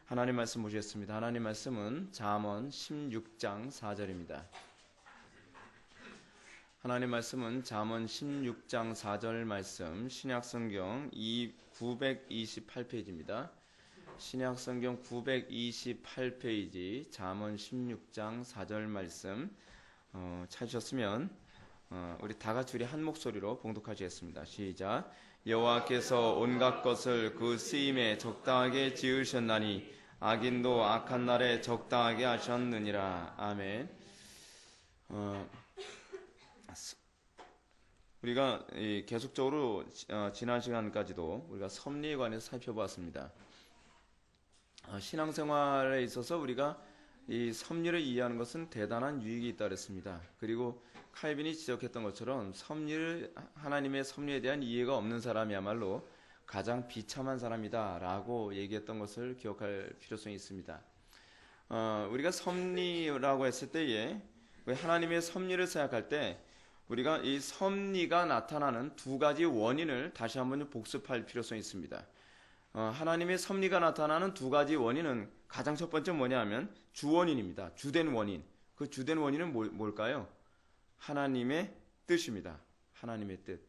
하나님 말씀 보시겠습니다. 하나님 말씀은 잠언 16장 4절입니다. 하나님 말씀은 잠언 16장 4절 말씀, 신약성경 928페이지입니다. 신약성경 928페이지 잠언 16장 4절 말씀 찾으셨으면 우리 다같이 우리 한 목소리로 봉독하시겠습니다. 시작. 여호와께서 온갖 것을 그 쓰임에 적당하게 지으셨나니 악인도 악한 날에 적당하게 하셨느니라. 아멘. 우리가 계속적으로 지난 시간까지도 우리가 섭리에 관해서 살펴보았습니다. 신앙생활에 있어서 우리가 이 섭리를 이해하는 것은 대단한 유익이 있다 그랬습니다. 그리고 칼빈이 지적했던 것처럼 하나님의 섭리에 대한 이해가 없는 사람이야말로 가장 비참한 사람이다 라고 얘기했던 것을 기억할 필요성이 있습니다. 우리가 섭리라고 했을 때에 하나님의 섭리를 생각할 때 우리가 이 섭리가 나타나는 두 가지 원인을 다시 한번 복습할 필요성이 있습니다. 하나님의 섭리가 나타나는 두 가지 원인은 가장 첫 번째 뭐냐 하면 주원인입니다. 주된 원인. 그 주된 원인은 뭘까요? 하나님의 뜻입니다. 하나님의 뜻.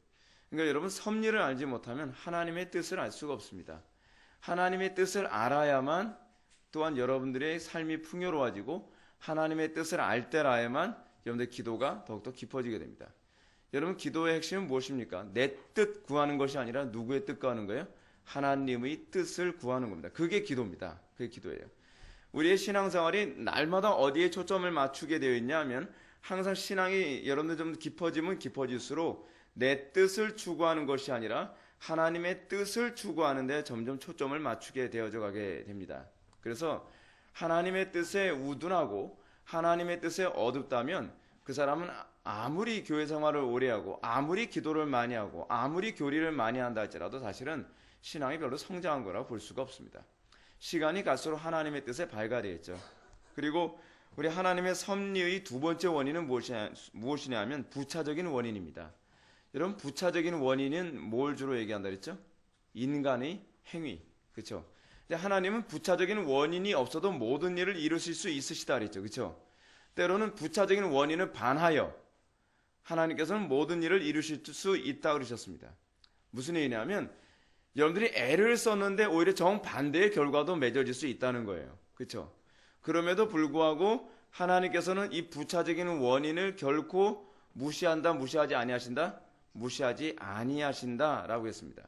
그러니까 여러분, 섭리를 알지 못하면 하나님의 뜻을 알 수가 없습니다. 하나님의 뜻을 알아야만 또한 여러분들의 삶이 풍요로워지고 하나님의 뜻을 알 때라야만 여러분들의 기도가 더욱더 깊어지게 됩니다. 여러분, 기도의 핵심은 무엇입니까? 내 뜻 구하는 것이 아니라 누구의 뜻 구하는 거예요? 하나님의 뜻을 구하는 겁니다. 그게 기도입니다. 그게 기도예요. 우리의 신앙생활이 날마다 어디에 초점을 맞추게 되어 있냐 하면 항상 신앙이 여러분들 좀 깊어지면 깊어질수록 내 뜻을 추구하는 것이 아니라 하나님의 뜻을 추구하는 데 점점 초점을 맞추게 되어져 가게 됩니다. 그래서 하나님의 뜻에 우둔하고 하나님의 뜻에 어둡다면 그 사람은 아무리 교회 생활을 오래 하고 아무리 기도를 많이 하고 아무리 교리를 많이 한다 할지라도 사실은 신앙이 별로 성장한 거라고 볼 수가 없습니다. 시간이 갈수록 하나님의 뜻에 발가되겠죠. 그리고 우리 하나님의 섭리의 두 번째 원인은 무엇이냐 하면 부차적인 원인입니다. 여러분, 부차적인 원인은 뭘 주로 얘기한다 그랬죠? 인간의 행위. 그렇죠? 하나님은 부차적인 원인이 없어도 모든 일을 이루실 수 있으시다 그랬죠. 그렇죠? 때로는 부차적인 원인을 반하여 하나님께서는 모든 일을 이루실 수 있다 그러셨습니다. 무슨 얘기냐면 여러분들이 애를 썼는데 오히려 정반대의 결과도 맺어질 수 있다는 거예요. 그렇죠? 그럼에도 불구하고 하나님께서는 이 부차적인 원인을 결코 무시하지 아니하신다? 무시하지 아니하신다라고 했습니다.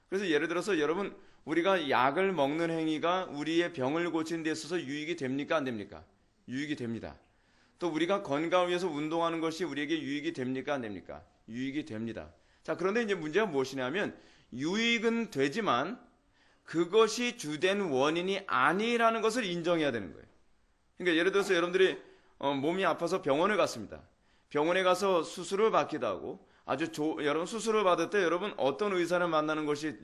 그래서 예를 들어서 여러분, 우리가 약을 먹는 행위가 우리의 병을 고치는 데 있어서 유익이 됩니까? 안 됩니까? 유익이 됩니다. 또 우리가 건강을 위해서 운동하는 것이 우리에게 유익이 됩니까? 안 됩니까? 유익이 됩니다. 자, 그런데 이제 문제가 무엇이냐면 유익은 되지만 그것이 주된 원인이 아니라는 것을 인정해야 되는 거예요. 그러니까 예를 들어서 여러분들이 몸이 아파서 병원을 갔습니다. 병원에 가서 수술을 받기도 하고 여러분 수술을 받을 때 여러분 어떤 의사를 만나는 것이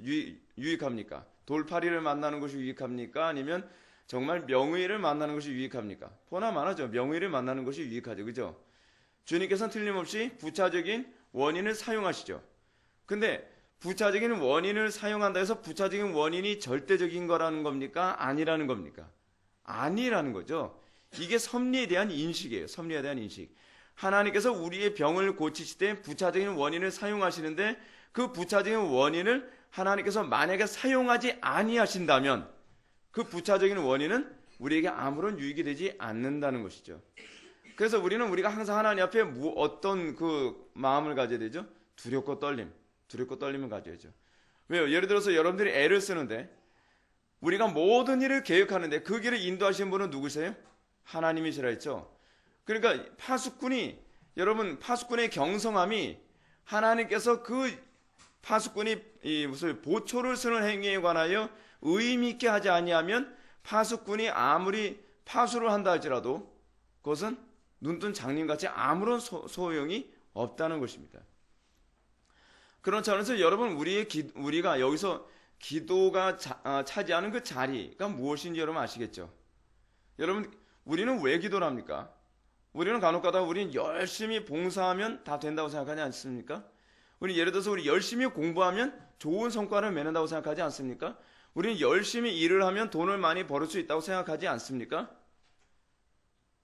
유익합니까? 돌팔이를 만나는 것이 유익합니까? 아니면 정말 명의를 만나는 것이 유익합니까? 보나마나죠. 명의를 만나는 것이 유익하죠. 그죠? 주님께서는 틀림없이 부차적인 원인을 사용하시죠. 근데 부차적인 원인을 사용한다 해서 부차적인 원인이 절대적인 거라는 겁니까? 아니라는 겁니까? 아니라는 거죠. 이게 섭리에 대한 인식이에요. 섭리에 대한 인식. 하나님께서 우리의 병을 고치실 때 부차적인 원인을 사용하시는데 그 부차적인 원인을 하나님께서 만약에 사용하지 아니하신다면 그 부차적인 원인은 우리에게 아무런 유익이 되지 않는다는 것이죠. 그래서 우리가 항상 하나님 앞에 어떤 그 마음을 가져야 되죠? 두렵고 떨림을 가져야죠. 왜요? 예를 들어서 여러분들이 애를 쓰는데 우리가 모든 일을 계획하는데 그 길을 인도하시는 분은 누구세요? 하나님이시라 했죠. 그러니까 파수꾼의 경성함이 하나님께서 그 파수꾼이 무슨 보초를 쓰는 행위에 관하여 의미 있게 하지 아니하면 파수꾼이 아무리 파수를 한다 할지라도 그것은 눈뜬 장님같이 아무런 소용이 없다는 것입니다. 그런 차원에서 여러분, 우리가 여기서 기도가 차지하는 그 자리가 무엇인지 여러분 아시겠죠? 여러분, 우리는 왜 기도를 합니까? 우리는 간혹가다 우리는 열심히 봉사하면 다 된다고 생각하지 않습니까? 우리 예를 들어서 우리 열심히 공부하면 좋은 성과를 맺는다고 생각하지 않습니까? 우리는 열심히 일을 하면 돈을 많이 벌을 수 있다고 생각하지 않습니까?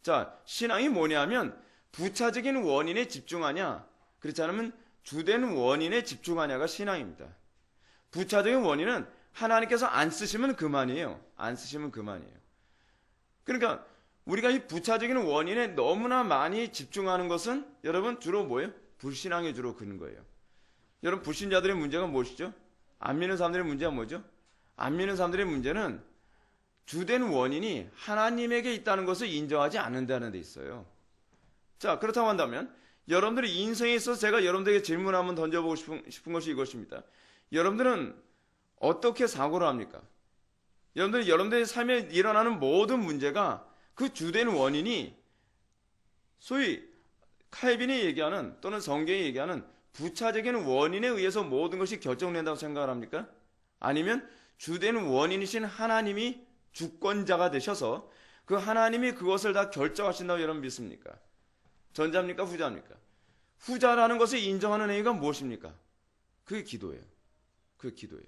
자, 신앙이 뭐냐면 부차적인 원인에 집중하냐, 그렇지 않으면 주된 원인에 집중하냐가 신앙입니다. 부차적인 원인은 하나님께서 안 쓰시면 그만이에요. 안 쓰시면 그만이에요. 그러니까 우리가 이 부차적인 원인에 너무나 많이 집중하는 것은 여러분 주로 뭐예요? 불신앙에 주로 그런 거예요. 여러분 불신자들의 문제가 무엇이죠? 안 믿는 사람들의 문제가 뭐죠? 안 믿는 사람들의 문제는 주된 원인이 하나님에게 있다는 것을 인정하지 않는다는 데 있어요. 자, 그렇다고 한다면 여러분들의 인생에 있어서 제가 여러분들에게 질문 한번 던져보고 싶은 것이 이것입니다. 여러분들은 어떻게 사고를 합니까? 여러분들의 삶에 일어나는 모든 문제가 그 주된 원인이 소위 칼빈이 얘기하는 또는 성경이 얘기하는 부차적인 원인에 의해서 모든 것이 결정된다고 생각을 합니까? 아니면 주된 원인이신 하나님이 주권자가 되셔서 그 하나님이 그것을 다 결정하신다고 여러분 믿습니까? 전자입니까? 후자입니까? 후자라는 것을 인정하는 행위가 무엇입니까? 그게 기도예요. 그게 기도예요.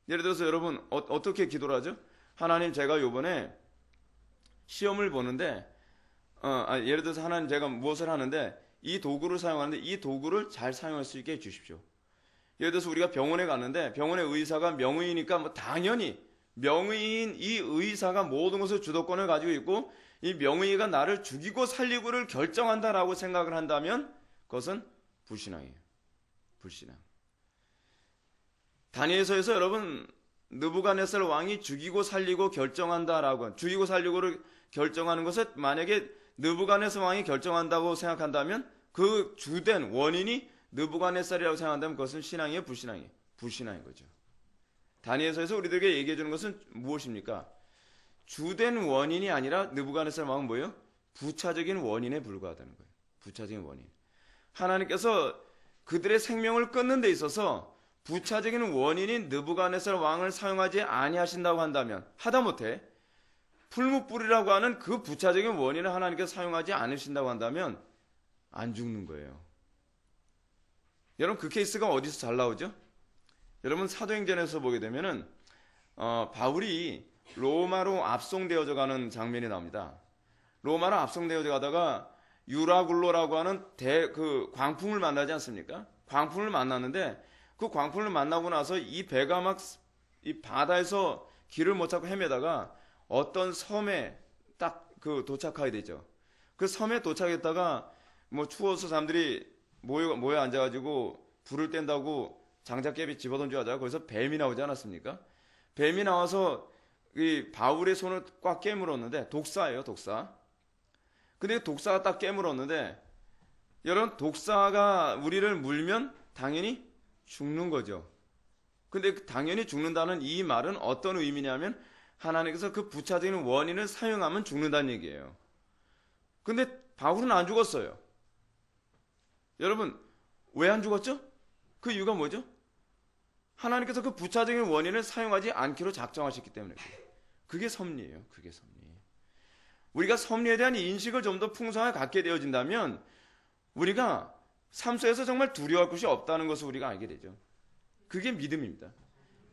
예를 들어서 여러분 어떻게 기도를 하죠? 하나님 제가 요번에 시험을 보는데 예를 들어서 하나님 제가 무엇을 하는데 이 도구를 사용하는데 이 도구를 잘 사용할 수 있게 해주십시오. 예를 들어서 우리가 병원에 갔는데 병원의 의사가 명의니까 뭐 당연히 명의인 이 의사가 모든 것을 주도권을 가지고 있고 이 명의가 나를 죽이고 살리고를 결정한다라고 생각을 한다면 그것은 불신앙이에요. 불신앙. 다니엘서에서 여러분 느부갓네살 왕이 죽이고 살리고 결정한다라고 죽이고 살리고를 결정하는 것을 만약에 느부갓네살 왕이 결정한다고 생각한다면 그 주된 원인이 느부갓네살이라고 생각한다면 그것은 신앙이에요, 불신앙이에요? 불신앙인 거죠. 다니엘서에서 우리들에게 얘기해 주는 것은 무엇입니까? 주된 원인이 아니라 느부갓네살 왕은 뭐예요? 부차적인 원인에 불과하다는 거예요. 부차적인 원인. 하나님께서 그들의 생명을 끊는 데 있어서 부차적인 원인인 느부갓네살 왕을 사용하지 아니하신다고 한다면 하다못해 풀무불이라고 하는 그 부차적인 원인을 하나님께서 사용하지 않으신다고 한다면 안 죽는 거예요. 여러분 그 케이스가 어디서 잘 나오죠? 여러분 사도행전에서 보게 되면은 바울이 로마로 압송되어져 가는 장면이 나옵니다. 로마로 압송되어져 가다가 유라굴로라고 하는 그 광풍을 만나지 않습니까? 광풍을 만났는데 그 광풍을 만나고 나서 이 배가 막 이 바다에서 길을 못 찾고 헤매다가 어떤 섬에 딱 그 도착하게 되죠. 그 섬에 도착했다가 뭐 추워서 사람들이 모여 앉아가지고 불을 뗀다고 장작개비 집어던져 하다가 거기서 뱀이 나오지 않았습니까? 뱀이 나와서 이 바울의 손을 꽉 깨물었는데 독사예요, 독사. 근데 독사가 딱 깨물었는데 여러분 독사가 우리를 물면 당연히 죽는 거죠. 근데 당연히 죽는다는 이 말은 어떤 의미냐면 하나님께서 그 부차적인 원인을 사용하면 죽는다는 얘기예요. 근데 바울은 안 죽었어요. 여러분 왜 안 죽었죠? 그 이유가 뭐죠? 하나님께서 그 부차적인 원인을 사용하지 않기로 작정하셨기 때문에 그게 섭리예요. 그게 섭리. 우리가 섭리에 대한 인식을 좀 더 풍성하게 갖게 되어진다면 우리가 삶 속에서 정말 두려워할 것이 없다는 것을 우리가 알게 되죠. 그게 믿음입니다.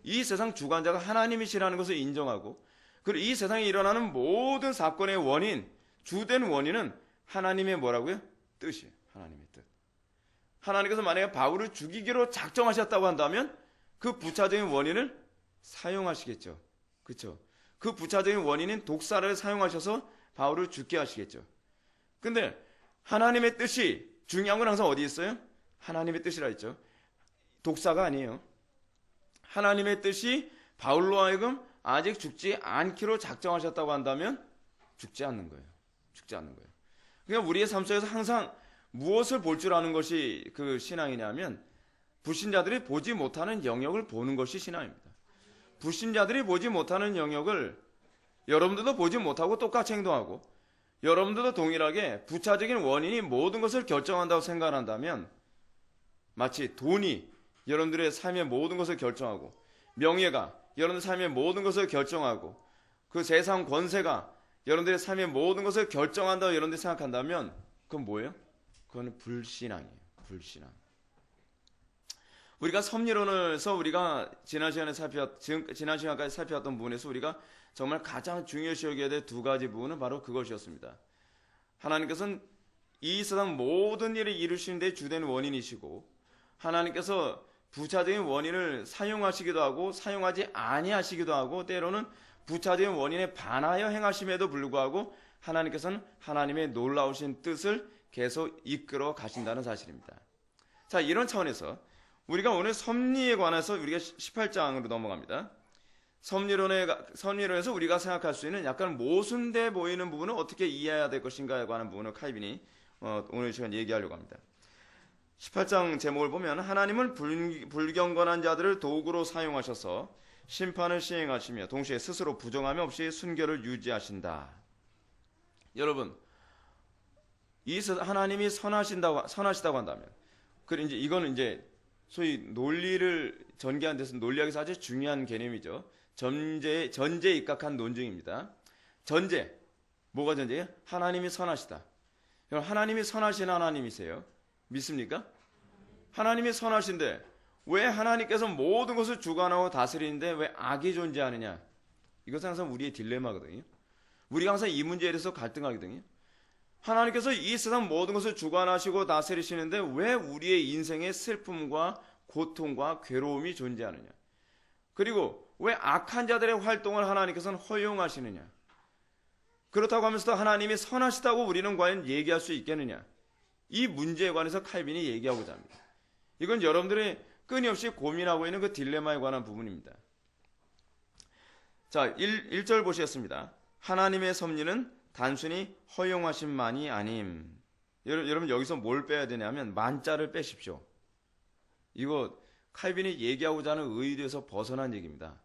이 세상 주관자가 하나님이시라는 것을 인정하고 그리고 이 세상에 일어나는 모든 사건의 원인, 주된 원인은 하나님의 뭐라고요? 뜻이에요. 하나님의 뜻. 하나님께서 만약에 바울을 죽이기로 작정하셨다고 한다면 그 부차적인 원인을 사용하시겠죠. 그렇죠? 그 부차적인 원인인 독사를 사용하셔서 바울을 죽게 하시겠죠. 근데 하나님의 뜻이 중요한 건 항상 어디 있어요? 하나님의 뜻이라 했죠. 독사가 아니에요. 하나님의 뜻이 바울로 하여금 아직 죽지 않기로 작정하셨다고 한다면 죽지 않는 거예요. 죽지 않는 거예요. 그러니까 우리의 삶 속에서 항상 무엇을 볼 줄 아는 것이 그 신앙이냐면 불신자들이 보지 못하는 영역을 보는 것이 신앙입니다. 불신자들이 보지 못하는 영역을 여러분들도 보지 못하고 똑같이 행동하고 여러분들도 동일하게 부차적인 원인이 모든 것을 결정한다고 생각한다면 마치 돈이 여러분들의 삶의 모든 것을 결정하고 명예가 여러분들의 삶의 모든 것을 결정하고 그 세상 권세가 여러분들의 삶의 모든 것을 결정한다고 여러분들이 생각한다면 그건 뭐예요? 그건 불신앙이에요. 불신앙. 우리가 섭리론에서 우리가 지난 시간까지 살펴왔던 부분에서 우리가 정말 가장 중요시 여겨야 될 두 가지 부분은 바로 그것이었습니다. 하나님께서는 이 세상 모든 일을 이루시는 데 주된 원인이시고, 하나님께서 부차적인 원인을 사용하시기도 하고 사용하지 아니하시기도 하고, 때로는 부차적인 원인에 반하여 행하심에도 불구하고 하나님께서는 하나님의 놀라우신 뜻을 계속 이끌어 가신다는 사실입니다. 자, 이런 차원에서 우리가 오늘 섭리에 관해서 우리가 18장으로 넘어갑니다. 섭리론에서 우리가 생각할 수 있는 약간 모순돼 보이는 부분을 어떻게 이해해야 될 것인가에 관한 부분을 칼빈이 오늘 시간 얘기하려고 합니다. 18장 제목을 보면 하나님은 불경건한 자들을 도구로 사용하셔서 심판을 시행하시며 동시에 스스로 부정함이 없이 순결을 유지하신다. 여러분, 하나님이 선하시다고 한다면, 그리고 이거는 이제 소위 논리를 전개하는 데서 논리학에서 아주 중요한 개념이죠. 전제에 입각한 논증입니다. 전제, 뭐가 전제예요? 하나님이 선하시다. 여러분, 하나님이 선하신 하나님이세요? 믿습니까? 하나님이 선하신데 왜 하나님께서 모든 것을 주관하고 다스리는데 왜 악이 존재하느냐? 이것은 항상 우리의 딜레마거든요. 우리가 항상 이 문제에 대해서 갈등하거든요. 하나님께서 이 세상 모든 것을 주관하시고 다스리시는데 왜 우리의 인생에 슬픔과 고통과 괴로움이 존재하느냐? 그리고 왜 악한 자들의 활동을 하나님께서는 허용하시느냐? 그렇다고 하면서도 하나님이 선하시다고 우리는 과연 얘기할 수 있겠느냐? 이 문제에 관해서 칼빈이 얘기하고자 합니다. 이건 여러분들이 끊임없이 고민하고 있는 그 딜레마에 관한 부분입니다. 자, 1절 보시겠습니다. 하나님의 섭리는 단순히 허용하심만이 아님. 여러분 여기서 뭘 빼야 되냐면 만자를 빼십시오. 이거 칼빈이 얘기하고자 하는 의도에서 벗어난 얘기입니다.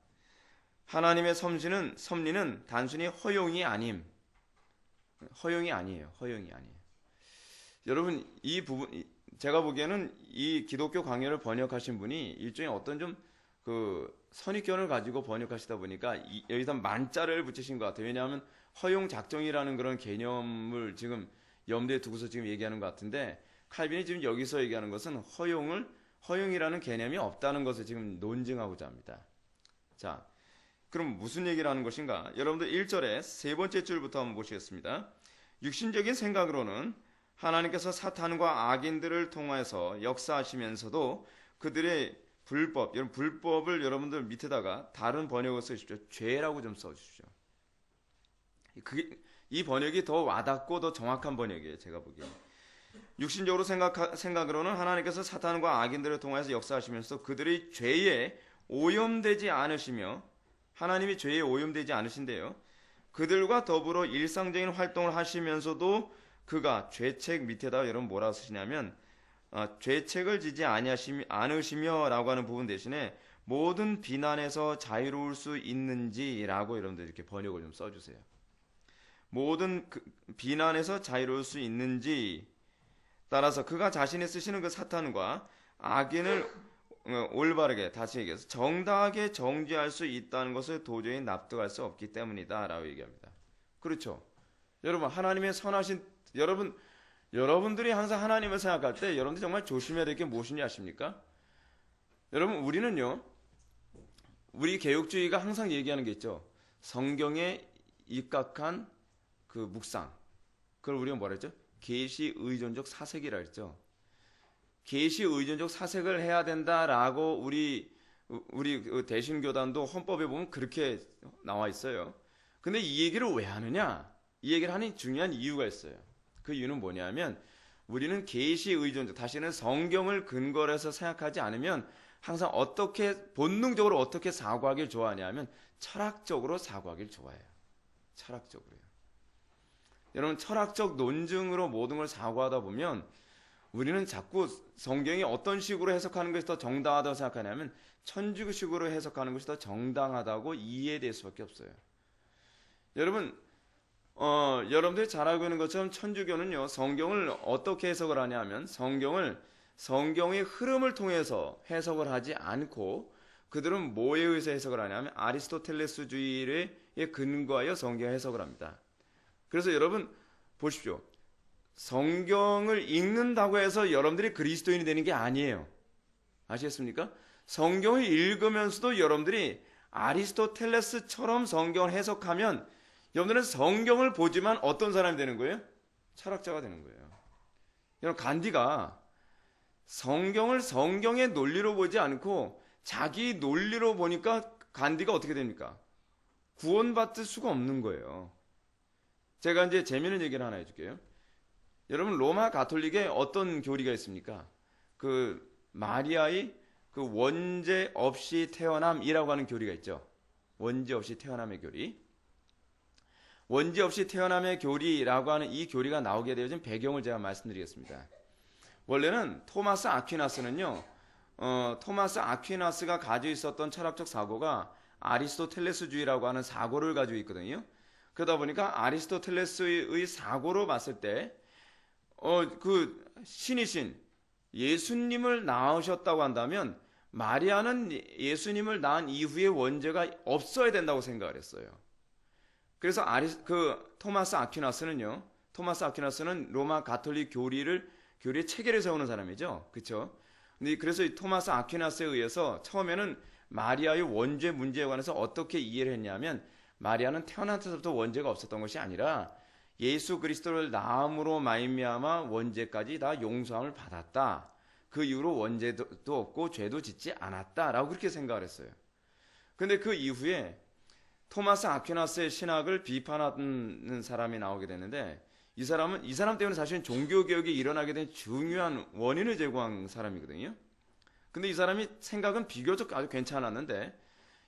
하나님의 섭리는 단순히 허용이 아님. 허용이 아니에요. 허용이 아니에요. 여러분, 이 부분, 제가 보기에는 이 기독교 강요를 번역하신 분이 일종의 어떤 좀 선입견을 가지고 번역하시다 보니까 여기다 만자를 붙이신 것 같아요. 왜냐하면 허용 작정이라는 그런 개념을 지금 염두에 두고서 지금 얘기하는 것 같은데, 칼빈이 지금 여기서 얘기하는 것은 허용이라는 개념이 없다는 것을 지금 논증하고자 합니다. 자, 그럼 무슨 얘기를 하는 것인가? 여러분들 1절에 세 번째 줄부터 한번 보시겠습니다. 육신적인 생각으로는 하나님께서 사탄과 악인들을 통해서 역사하시면서도 그들의 여러분 불법을 여러분들 밑에다가 다른 번역을 쓰십시오. 죄라고 좀 써주십시오. 이 번역이 더 와닿고 더 정확한 번역이에요. 제가 보기에. 육신적으로 생각으로는 하나님께서 사탄과 악인들을 통해서 역사하시면서 그들의 죄에 오염되지 않으시며, 하나님이 죄에 오염되지 않으신데요, 그들과 더불어 일상적인 활동을 하시면서도 그가 죄책 밑에다 여러분 뭐라고 쓰시냐면 죄책을 지지 않으시며 라고 하는 부분 대신에 모든 비난에서 자유로울 수 있는지 라고 여러분들 이렇게 번역을 좀 써주세요. 모든 비난에서 자유로울 수 있는지, 따라서 그가 자신이 쓰시는 그 사탄과 악인을 올바르게, 다시 얘기해서 정당하게 정죄할 수 있다는 것을 도저히 납득할 수 없기 때문이다 라고 얘기합니다. 그렇죠. 여러분, 하나님의 선하신, 여러분들이 항상 하나님을 생각할 때 여러분들이 정말 조심해야 될 게 무엇인지 아십니까? 여러분, 우리는요, 우리 개혁주의가 항상 얘기하는 게 있죠. 성경에 입각한 그 묵상, 그걸 우리가 뭐라 했죠? 계시 의존적 사색이라 했죠. 계시 의존적 사색을 해야 된다라고 우리 대신교단도 헌법에 보면 그렇게 나와 있어요. 근데 이 얘기를 왜 하느냐? 이 얘기를 하는 중요한 이유가 있어요. 그 이유는 뭐냐면 우리는 계시 의존적, 다시는 성경을 근거로 해서 생각하지 않으면 항상 본능적으로 어떻게 사고하길 좋아하냐면 철학적으로 사고하길 좋아해요. 철학적으로요. 여러분, 철학적 논증으로 모든 걸 사고하다 보면 우리는 자꾸 성경이 어떤 식으로 해석하는 것이 더 정당하다고 생각하냐면 천주교식으로 해석하는 것이 더 정당하다고 이해될 수밖에 없어요. 여러분들이 잘 알고 있는 것처럼 천주교는요, 성경을 어떻게 해석을 하냐면 성경의 흐름을 통해서 해석을 하지 않고 그들은 뭐에 의해서 해석을 하냐면 아리스토텔레스주의에 근거하여 성경 해석을 합니다. 그래서 여러분 보십시오. 성경을 읽는다고 해서 여러분들이 그리스도인이 되는 게 아니에요. 아시겠습니까? 성경을 읽으면서도 여러분들이 아리스토텔레스처럼 성경을 해석하면 여러분들은 성경을 보지만 어떤 사람이 되는 거예요? 철학자가 되는 거예요. 여러분, 간디가 성경을 성경의 논리로 보지 않고 자기 논리로 보니까 간디가 어떻게 됩니까? 구원받을 수가 없는 거예요. 제가 이제 재미있는 얘기를 하나 해줄게요. 여러분, 로마 가톨릭에 어떤 교리가 있습니까? 그 마리아의 그 원죄 없이 태어남이라고 하는 교리가 있죠. 원죄 없이 태어남의 교리. 원죄 없이 태어남의 교리라고 하는 이 교리가 나오게 되어진 배경을 제가 말씀드리겠습니다. 원래는 토마스 아퀴나스는요, 토마스 아퀴나스가 가지고 있었던 철학적 사고가 아리스토텔레스주의라고 하는 사고를 가지고 있거든요. 그러다 보니까 아리스토텔레스의 사고로 봤을 때, 그 신이신 예수님을 낳으셨다고 한다면 마리아는 예수님을 낳은 이후에 원죄가 없어야 된다고 생각을 했어요. 그래서 토마스 아퀴나스는 로마 가톨릭 교리의 체계를 세우는 사람이죠. 그렇죠? 그래서 이 토마스 아퀴나스에 의해서 처음에는 마리아의 원죄 문제에 관해서 어떻게 이해를 했냐면, 마리아는 태어날 때부터 원죄가 없었던 것이 아니라 예수 그리스도를 낳음으로 말미암아 원죄까지 다 용서함을 받았다. 그 이후로 원죄도 없고 죄도 짓지 않았다라고 그렇게 생각을 했어요. 그런데 그 이후에 토마스 아퀴나스의 신학을 비판하는 사람이 나오게 되는데, 이 사람 때문에 사실은 종교개혁이 일어나게 된 중요한 원인을 제공한 사람이거든요. 근데 이 사람이 생각은 비교적 아주 괜찮았는데,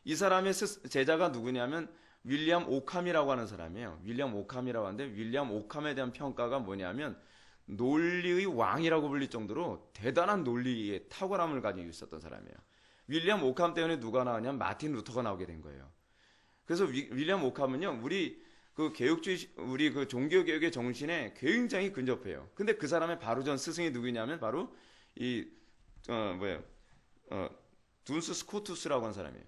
이 사람의 제자가 누구냐면 윌리엄 오캄이라고 하는 사람이에요. 윌리엄 오캄이라고 하는데, 윌리엄 오캄에 대한 평가가 뭐냐면 논리의 왕이라고 불릴 정도로 대단한 논리의 탁월함을 가지고 있었던 사람이에요. 윌리엄 오캄 때문에 누가 나오냐면 마틴 루터가 나오게 된 거예요. 그래서 윌리엄 오캄은요, 우리 그 종교개혁의 정신에 굉장히 근접해요. 근데 그 사람의 바로 전 스승이 누구냐면 바로 둔스 스코투스라고 하는 사람이에요.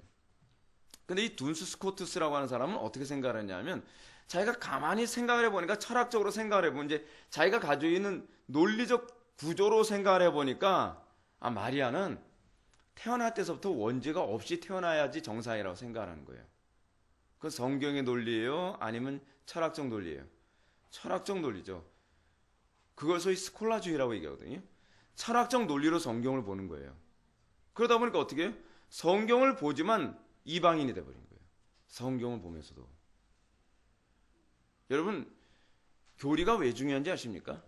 근데 이 둔스 스코투스라고 하는 사람은 어떻게 생각을 했냐면, 자기가 가만히 생각을 해보니까, 철학적으로 생각을 해보면 이제 자기가 가지고 있는 논리적 구조로 생각을 해보니까, 마리아는 태어날 때서부터 원죄가 없이 태어나야지 정상이라고 생각하는 거예요. 그 성경의 논리예요? 아니면 철학적 논리예요? 철학적 논리죠. 그걸 소위 스콜라주의라고 얘기하거든요. 철학적 논리로 성경을 보는 거예요. 그러다 보니까 어떻게 해요? 성경을 보지만 이방인이 돼버린 거예요. 성경을 보면서도. 여러분, 교리가 왜 중요한지 아십니까?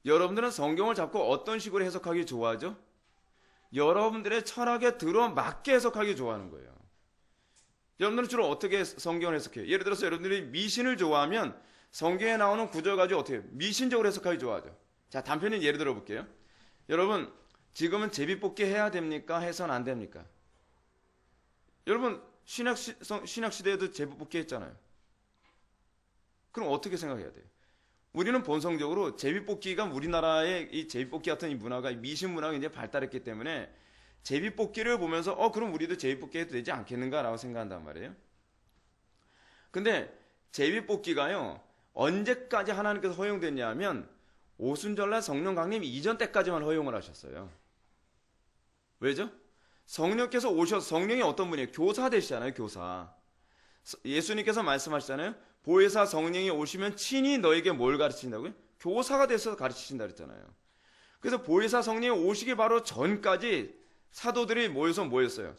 여러분들은 성경을 자꾸 어떤 식으로 해석하기 좋아하죠? 여러분들의 철학에 들어맞게 해석하기 좋아하는 거예요. 여러분들은 주로 어떻게 성경을 해석해요? 예를 들어서 여러분들이 미신을 좋아하면 성경에 나오는 구절 가지고 어떻게 해요? 미신적으로 해석하기 좋아하죠. 자, 단편인 예를 들어 볼게요. 여러분, 지금은 제비뽑기 해야 됩니까? 해서는 안 됩니까? 여러분, 신학시대에도 제비뽑기 했잖아요. 그럼 어떻게 생각해야 돼요? 우리는 본성적으로 제비뽑기가, 우리나라의 이 제비뽑기 같은 이 문화가, 미신 문화가 이제 발달했기 때문에 제비뽑기를 보면서 그럼 우리도 제비뽑기 해도 되지 않겠는가라고 생각한단 말이에요. 근데 제비뽑기가요, 언제까지 하나님께서 허용됐냐 하면 오순절날 성령 강림 이전 때까지만 허용을 하셨어요. 왜죠? 성령께서 오셔서, 성령이 어떤 분이에요? 교사 되시잖아요. 교사. 예수님께서 말씀하시잖아요. 보혜사 성령이 오시면 친히 너에게 뭘 가르치신다고요? 교사가 돼서 가르치신다 그랬잖아요. 그래서 보혜사 성령이 오시기 바로 전까지 사도들이 모였어요.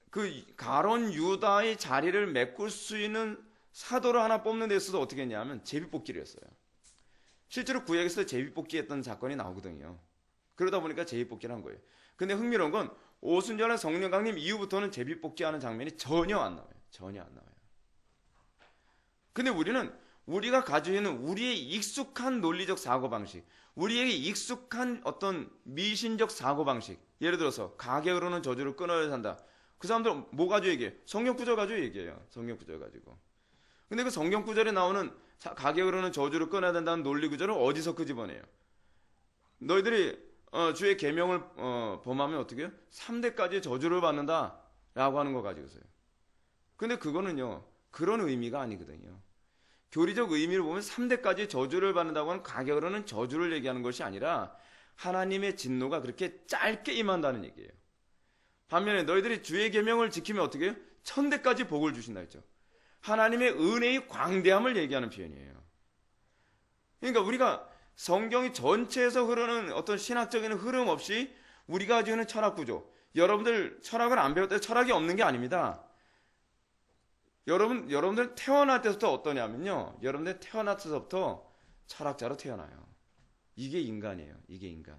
그 가론 유다의 자리를 메꿀 수 있는 사도를 하나 뽑는 데 있어서 어떻게 했냐면 제비뽑기를 했어요. 실제로 구약에서 제비뽑기 했던 사건이 나오거든요. 그러다 보니까 제비뽑기를 한 거예요. 근데 흥미로운 건 오순절날 성령 강림 이후부터는 제비뽑기 하는 장면이 전혀 안 나와요. 전혀 안 나와요. 근데 우리가 가지고 있는 우리의 익숙한 논리적 사고방식, 우리에게 익숙한 어떤 미신적 사고방식, 예를 들어서 가게으로는 저주를 끊어야 한다. 그 사람들은 뭐 가지고 얘기해요? 성경 구절 가지고 얘기해요. 성경 구절 가지고. 근데 그 성경 구절에 나오는 가게으로는 저주를 끊어야 된다는 논리 구절을 어디서 끄집어내요? 너희들이 주의 계명을 범하면 어떻게 해요? 3대까지 저주를 받는다 라고 하는 거 가지고서요. 근데 그거는요, 그런 의미가 아니거든요. 교리적 의미를 보면 3대까지 저주를 받는다고 하는 가게으로는 저주를 얘기하는 것이 아니라 하나님의 진노가 그렇게 짧게 임한다는 얘기예요. 반면에 너희들이 주의 계명을 지키면 어떻게 해요? 천대까지 복을 주신다 했죠. 하나님의 은혜의 광대함을 얘기하는 표현이에요. 그러니까 우리가 성경이 전체에서 흐르는 어떤 신학적인 흐름 없이 우리가 가지고 있는 철학 구조, 여러분들 철학을 안 배울 때 철학이 없는 게 아닙니다. 여러분들 태어날 때부터 어떠냐면요, 여러분들 태어날 때부터 철학자로 태어나요. 이게 인간이에요. 이게 인간.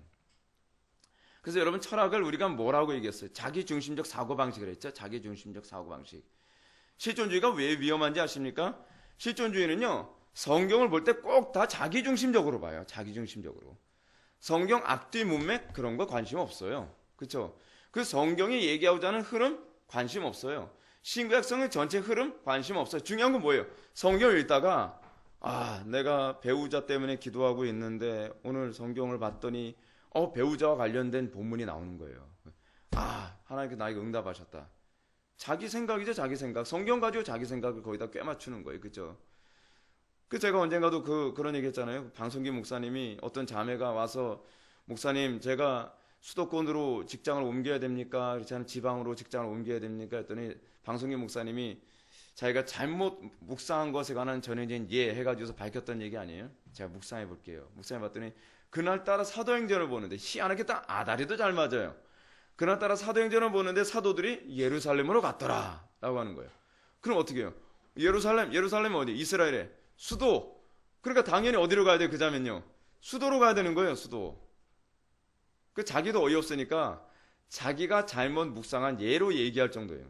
그래서 여러분, 철학을 우리가 뭐라고 얘기했어요? 자기중심적 사고방식을 했죠. 자기중심적 사고방식. 실존주의가 왜 위험한지 아십니까? 실존주의는요, 성경을 볼 때 꼭 다 자기중심적으로 봐요. 자기중심적으로. 성경 앞뒤 문맥 그런 거 관심 없어요. 그렇죠? 그 성경이 얘기하고자 하는 흐름 관심 없어요. 신구약성의 전체 흐름 관심 없어요. 중요한 건 뭐예요? 성경을 읽다가 내가 배우자 때문에 기도하고 있는데 오늘 성경을 봤더니 배우자와 관련된 본문이 나오는 거예요. 하나님께서 나에게 응답하셨다. 자기 생각이죠, 자기 생각. 성경 가지고 자기 생각을 거기다 꿰맞추는 거예요. 그죠? 제가 언젠가도 그런 얘기 했잖아요. 방송기 목사님이 어떤 자매가 와서, 목사님, 제가 수도권으로 직장을 옮겨야 됩니까? 그렇지 않으면 지방으로 직장을 옮겨야 됩니까? 했더니 방송기 목사님이 자기가 잘못 묵상한 것에 관한 전해진 해가지고서 밝혔던 얘기 아니에요? 제가 묵상해 볼게요. 묵상해 봤더니 그날따라 사도행전을 보는데 희한하게 딱 아다리도 잘 맞아요. 그날따라 사도행전을 보는데 사도들이 예루살렘으로 갔더라 라고 하는 거예요. 그럼 어떻게 해요? 예루살렘 어디? 이스라엘의 수도. 그러니까 당연히 어디로 가야 돼요? 그자면요, 수도로 가야 되는 거예요. 수도. 자기도 어이없으니까 자기가 잘못 묵상한 예로 얘기할 정도예요.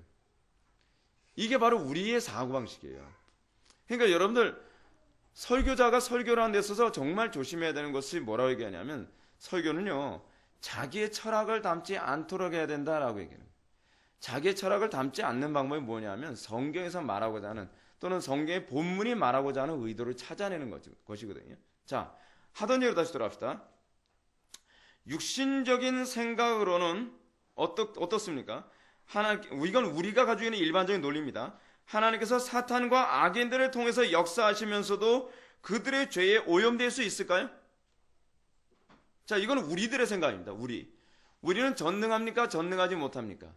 이게 바로 우리의 사고방식이에요. 그러니까 여러분들, 설교자가 설교를 하는 데 있어서 정말 조심해야 되는 것이 뭐라고 얘기하냐면, 설교는요, 자기의 철학을 담지 않도록 해야 된다라고 얘기해요. 자기의 철학을 담지 않는 방법이 뭐냐면 성경에서 말하고자 하는, 또는 성경의 본문이 말하고자 하는 의도를 찾아내는 것이거든요. 자, 하던 예로 다시 돌아갑시다. 육신적인 생각으로는 어떻습니까? 이건 우리가 가지고 있는 일반적인 논리입니다. 하나님께서 사탄과 악인들을 통해서 역사하시면서도 그들의 죄에 오염될 수 있을까요? 자, 이건 우리들의 생각입니다. 우리는 전능합니까? 전능하지 못합니까?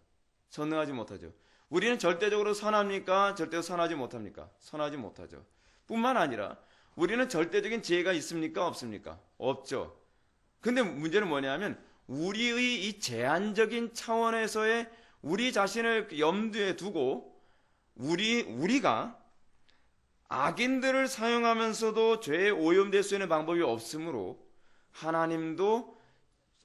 전능하지 못하죠. 우리는 절대적으로 선합니까? 절대로 선하지 못합니까? 선하지 못하죠. 뿐만 아니라 우리는 절대적인 지혜가 있습니까? 없습니까? 없죠. 근데 문제는 뭐냐면, 우리의 이 제한적인 차원에서의 우리 자신을 염두에 두고 우리가 악인들을 사용하면서도 죄에 오염될 수 있는 방법이 없으므로, 하나님도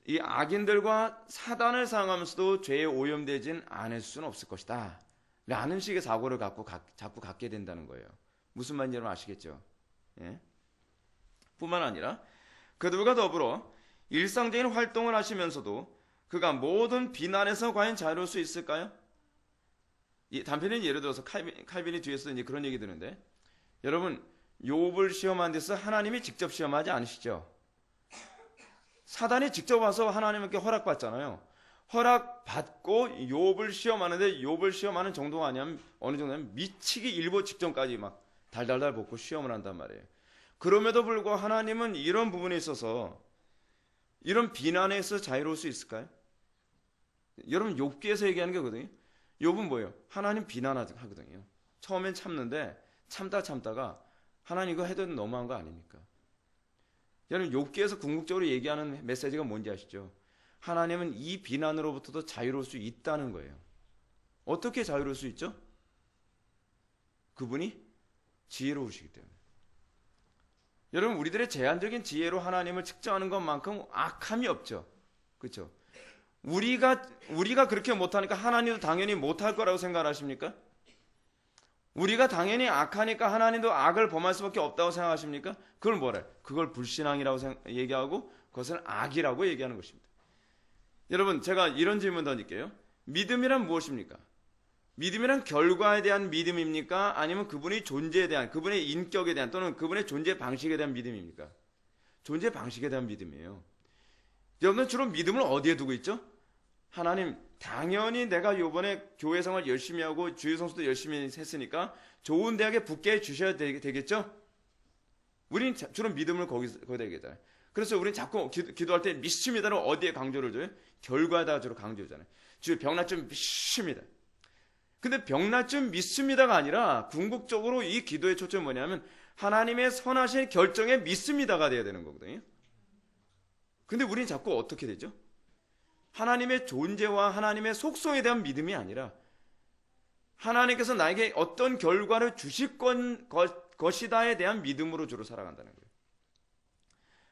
이 악인들과 사단을 사용하면서도 죄에 오염되진 않을 수는 없을 것이다 라는 식의 사고를 자꾸 갖게 된다는 거예요. 무슨 말인지 여러분 아시겠죠? 예? 뿐만 아니라 그들과 더불어 일상적인 활동을 하시면서도 그가 모든 비난에서 과연 자유로울 수 있을까요? 단편적인 예를 들어서 칼빈이 뒤에서 이제 그런 얘기 드는데, 여러분, 욥을 시험한 데서 하나님이 직접 시험하지 않으시죠? 사단이 직접 와서 하나님께 허락받잖아요. 허락받고 욥을 시험하는데, 욥을 시험하는 정도가 아니면 어느 정도냐면 미치기 일보 직전까지 막 달달달 볶고 시험을 한단 말이에요. 그럼에도 불구하고 하나님은 이런 부분에 있어서, 이런 비난에 있어서 자유로울 수 있을까요? 여러분, 욥기에서 얘기하는 거거든요. 욥은 뭐예요? 하나님 비난하거든요. 처음엔 참는데 참다가 하나님 이거 해도 너무한 거 아닙니까? 여러분, 욥기에서 궁극적으로 얘기하는 메시지가 뭔지 아시죠? 하나님은 이 비난으로부터도 자유로울 수 있다는 거예요. 어떻게 자유로울 수 있죠? 그분이 지혜로우시기 때문에. 여러분, 우리들의 제한적인 지혜로 하나님을 측정하는 것만큼 악함이 없죠. 그렇죠? 우리가 그렇게 못하니까 하나님도 당연히 못할 거라고 생각하십니까? 우리가 당연히 악하니까 하나님도 악을 범할 수밖에 없다고 생각하십니까? 그걸 뭐래? 그걸 불신앙이라고 얘기하고 그것을 악이라고 얘기하는 것입니다. 여러분, 제가 이런 질문 던질게요. 믿음이란 무엇입니까? 믿음이란 결과에 대한 믿음입니까? 아니면 그분의 존재에 대한, 그분의 인격에 대한, 또는 그분의 존재 방식에 대한 믿음입니까? 존재 방식에 대한 믿음이에요. 여러분은 주로 믿음을 어디에 두고 있죠? 하나님, 당연히 내가 이번에 교회 생활 열심히 하고 주일 성수도 열심히 했으니까 좋은 대학에 붙게 해주셔야 되겠죠? 우리는 주로 믿음을 거기다 얘기하잖아요. 그래서 우리는 자꾸 기도할 때 믿습니다는 어디에 강조를 줘요? 결과에다가 주로 강조잖아요. 주여 병날 줄 믿습니다. 근데 병날 줄 믿습니다가 아니라 궁극적으로 이 기도의 초점은 뭐냐면 하나님의 선하신 결정에 믿습니다가 돼야 되는 거거든요. 근데 우리는 자꾸 어떻게 되죠? 하나님의 존재와 하나님의 속성에 대한 믿음이 아니라 하나님께서 나에게 어떤 결과를 주실 것이다에 대한 믿음으로 주로 살아간다는 거예요.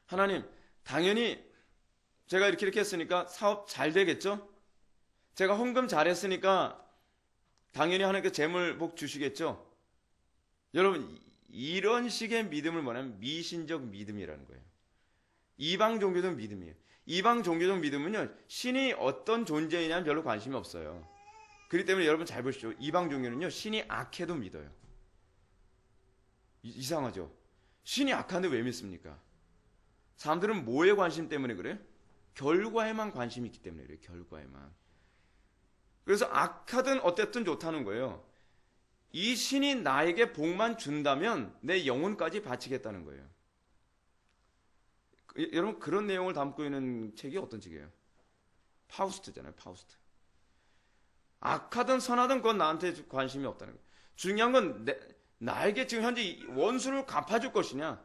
하나님, 당연히 제가 이렇게 했으니까 사업 잘 되겠죠? 제가 헌금 잘했으니까 당연히 하나님께 재물 복 주시겠죠? 여러분, 이런 식의 믿음을 뭐냐면 미신적 믿음이라는 거예요. 이방 종교적 믿음이에요. 이방 종교적 믿음은요, 신이 어떤 존재이냐면 별로 관심이 없어요. 그렇기 때문에 여러분 잘 보시죠. 이방 종교는요, 신이 악해도 믿어요. 이상하죠? 신이 악한데 왜 믿습니까? 사람들은 뭐에 관심 때문에 그래요? 결과에만 관심이 있기 때문에 그래요. 결과에만. 그래서 악하든 어쨌든 좋다는 거예요. 이 신이 나에게 복만 준다면 내 영혼까지 바치겠다는 거예요. 여러분, 그런 내용을 담고 있는 책이 어떤 책이에요? 파우스트잖아요. 파우스트. 악하든 선하든 그건 나한테 관심이 없다는 거예요. 중요한 건 나에게 지금 현재 원수를 갚아줄 것이냐,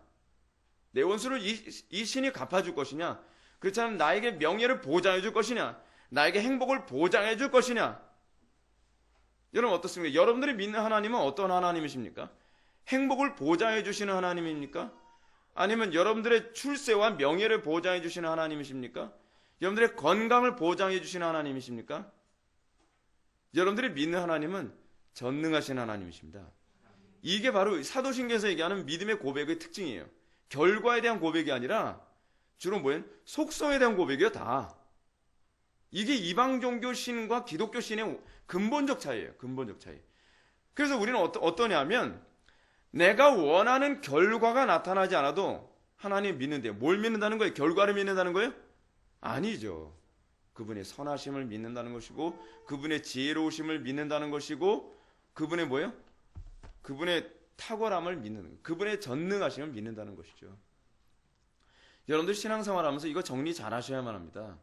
내 원수를 이 신이 갚아줄 것이냐, 그렇지 않으면 나에게 명예를 보장해 줄 것이냐, 나에게 행복을 보장해 줄 것이냐. 여러분 어떻습니까? 여러분들이 믿는 하나님은 어떤 하나님이십니까? 행복을 보장해 주시는 하나님입니까? 아니면 여러분들의 출세와 명예를 보장해 주시는 하나님이십니까? 여러분들의 건강을 보장해 주시는 하나님이십니까? 여러분들이 믿는 하나님은 전능하신 하나님이십니다. 이게 바로 사도신경에서 얘기하는 믿음의 고백의 특징이에요. 결과에 대한 고백이 아니라 주로 뭐예요? 속성에 대한 고백이에요. 다. 이게 이방 종교 신과 기독교 신의 근본적 차이예요. 근본적 차이. 그래서 우리는 어떠냐면 내가 원하는 결과가 나타나지 않아도 하나님 믿는데요. 뭘 믿는다는 거예요? 결과를 믿는다는 거예요? 아니죠. 그분의 선하심을 믿는다는 것이고, 그분의 지혜로우심을 믿는다는 것이고, 그분의 뭐예요? 그분의 탁월함을 믿는 거예요. 그분의 전능하심을 믿는다는 것이죠. 여러분들 신앙생활 하면서 이거 정리 잘 하셔야만 합니다.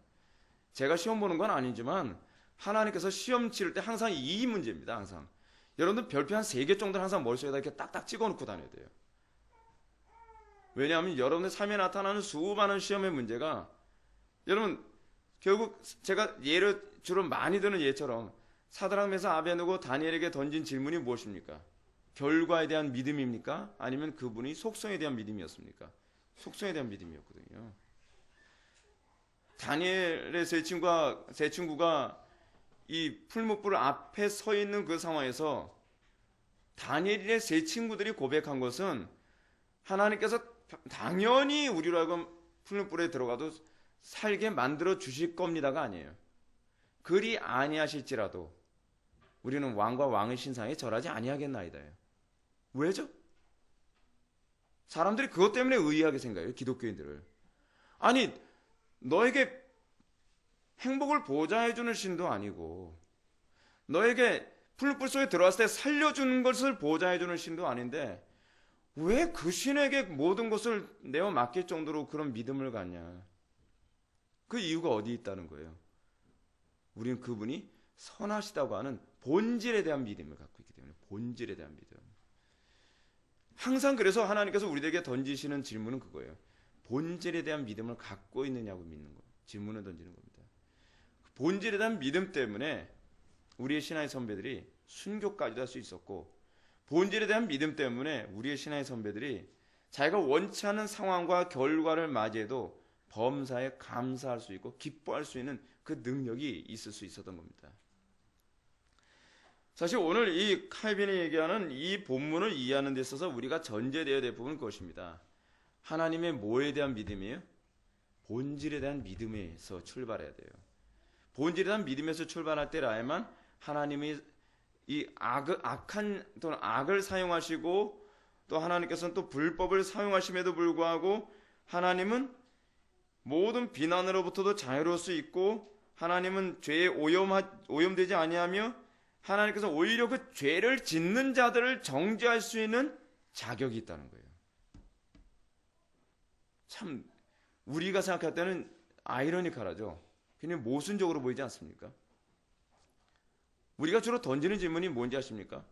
제가 시험 보는 건 아니지만 하나님께서 시험 치를 때 항상 이 문제입니다. 항상. 여러분들 별표 한 3개 정도는 항상 머릿속에다 이렇게 딱딱 찍어놓고 다녀야 돼요. 왜냐하면 여러분의 삶에 나타나는 수많은 시험의 문제가, 여러분 결국 제가 예를 주로 많이 드는 예처럼 사드락 메삭 아베느고 다니엘에게 던진 질문이 무엇입니까? 결과에 대한 믿음입니까? 아니면 그분이 속성에 대한 믿음이었습니까? 속성에 대한 믿음이었거든요. 다니엘의 세 친구가 이 풀무불 앞에 서 있는 그 상황에서 다니엘의 세 친구들이 고백한 것은 하나님께서 당연히 우리로 하여금 풀무불에 들어가도 살게 만들어 주실 겁니다가 아니에요. 그리 아니하실지라도 우리는 왕과 왕의 신상에 절하지 아니하겠나이다요. 왜죠? 사람들이 그것 때문에 의아하게 생각해요. 기독교인들을. 아니, 너에게 행복을 보장해주는 신도 아니고, 너에게 풀불 속에 들어왔을 때 살려주는 것을 보장해주는 신도 아닌데 왜 그 신에게 모든 것을 내어 맡길 정도로 그런 믿음을 갖냐? 그 이유가 어디 있다는 거예요? 우리는 그분이 선하시다고 하는 본질에 대한 믿음을 갖고 있기 때문에, 본질에 대한 믿음. 항상 그래서 하나님께서 우리에게 던지시는 질문은 그거예요. 본질에 대한 믿음을 갖고 있느냐고 믿는 거. 질문을 던지는 겁니다. 본질에 대한 믿음 때문에 우리의 신앙의 선배들이 순교까지도 할 수 있었고, 본질에 대한 믿음 때문에 우리의 신앙의 선배들이 자기가 원치 않은 상황과 결과를 맞이해도 범사에 감사할 수 있고 기뻐할 수 있는 그 능력이 있을 수 있었던 겁니다. 사실 오늘 이 칼빈이 얘기하는 이 본문을 이해하는 데 있어서 우리가 전제되어야 될 부분은 그것입니다. 하나님의 뭐에 대한 믿음이에요? 본질에 대한 믿음에서 출발해야 돼요. 본질에 대한 믿음에서 출발할 때라야만 하나님이 이 악한 또는 악을 사용하시고, 또 하나님께서는 또 불법을 사용하심에도 불구하고 하나님은 모든 비난으로부터도 자유로울 수 있고, 하나님은 죄에 오염되지 아니하며 하나님께서 오히려 그 죄를 짓는 자들을 정죄할 수 있는 자격이 있다는 거예요. 참 우리가 생각할 때는 아이러니컬하죠. 그냥 모순적으로 보이지 않습니까? 우리가 주로 던지는 질문이 뭔지 아십니까?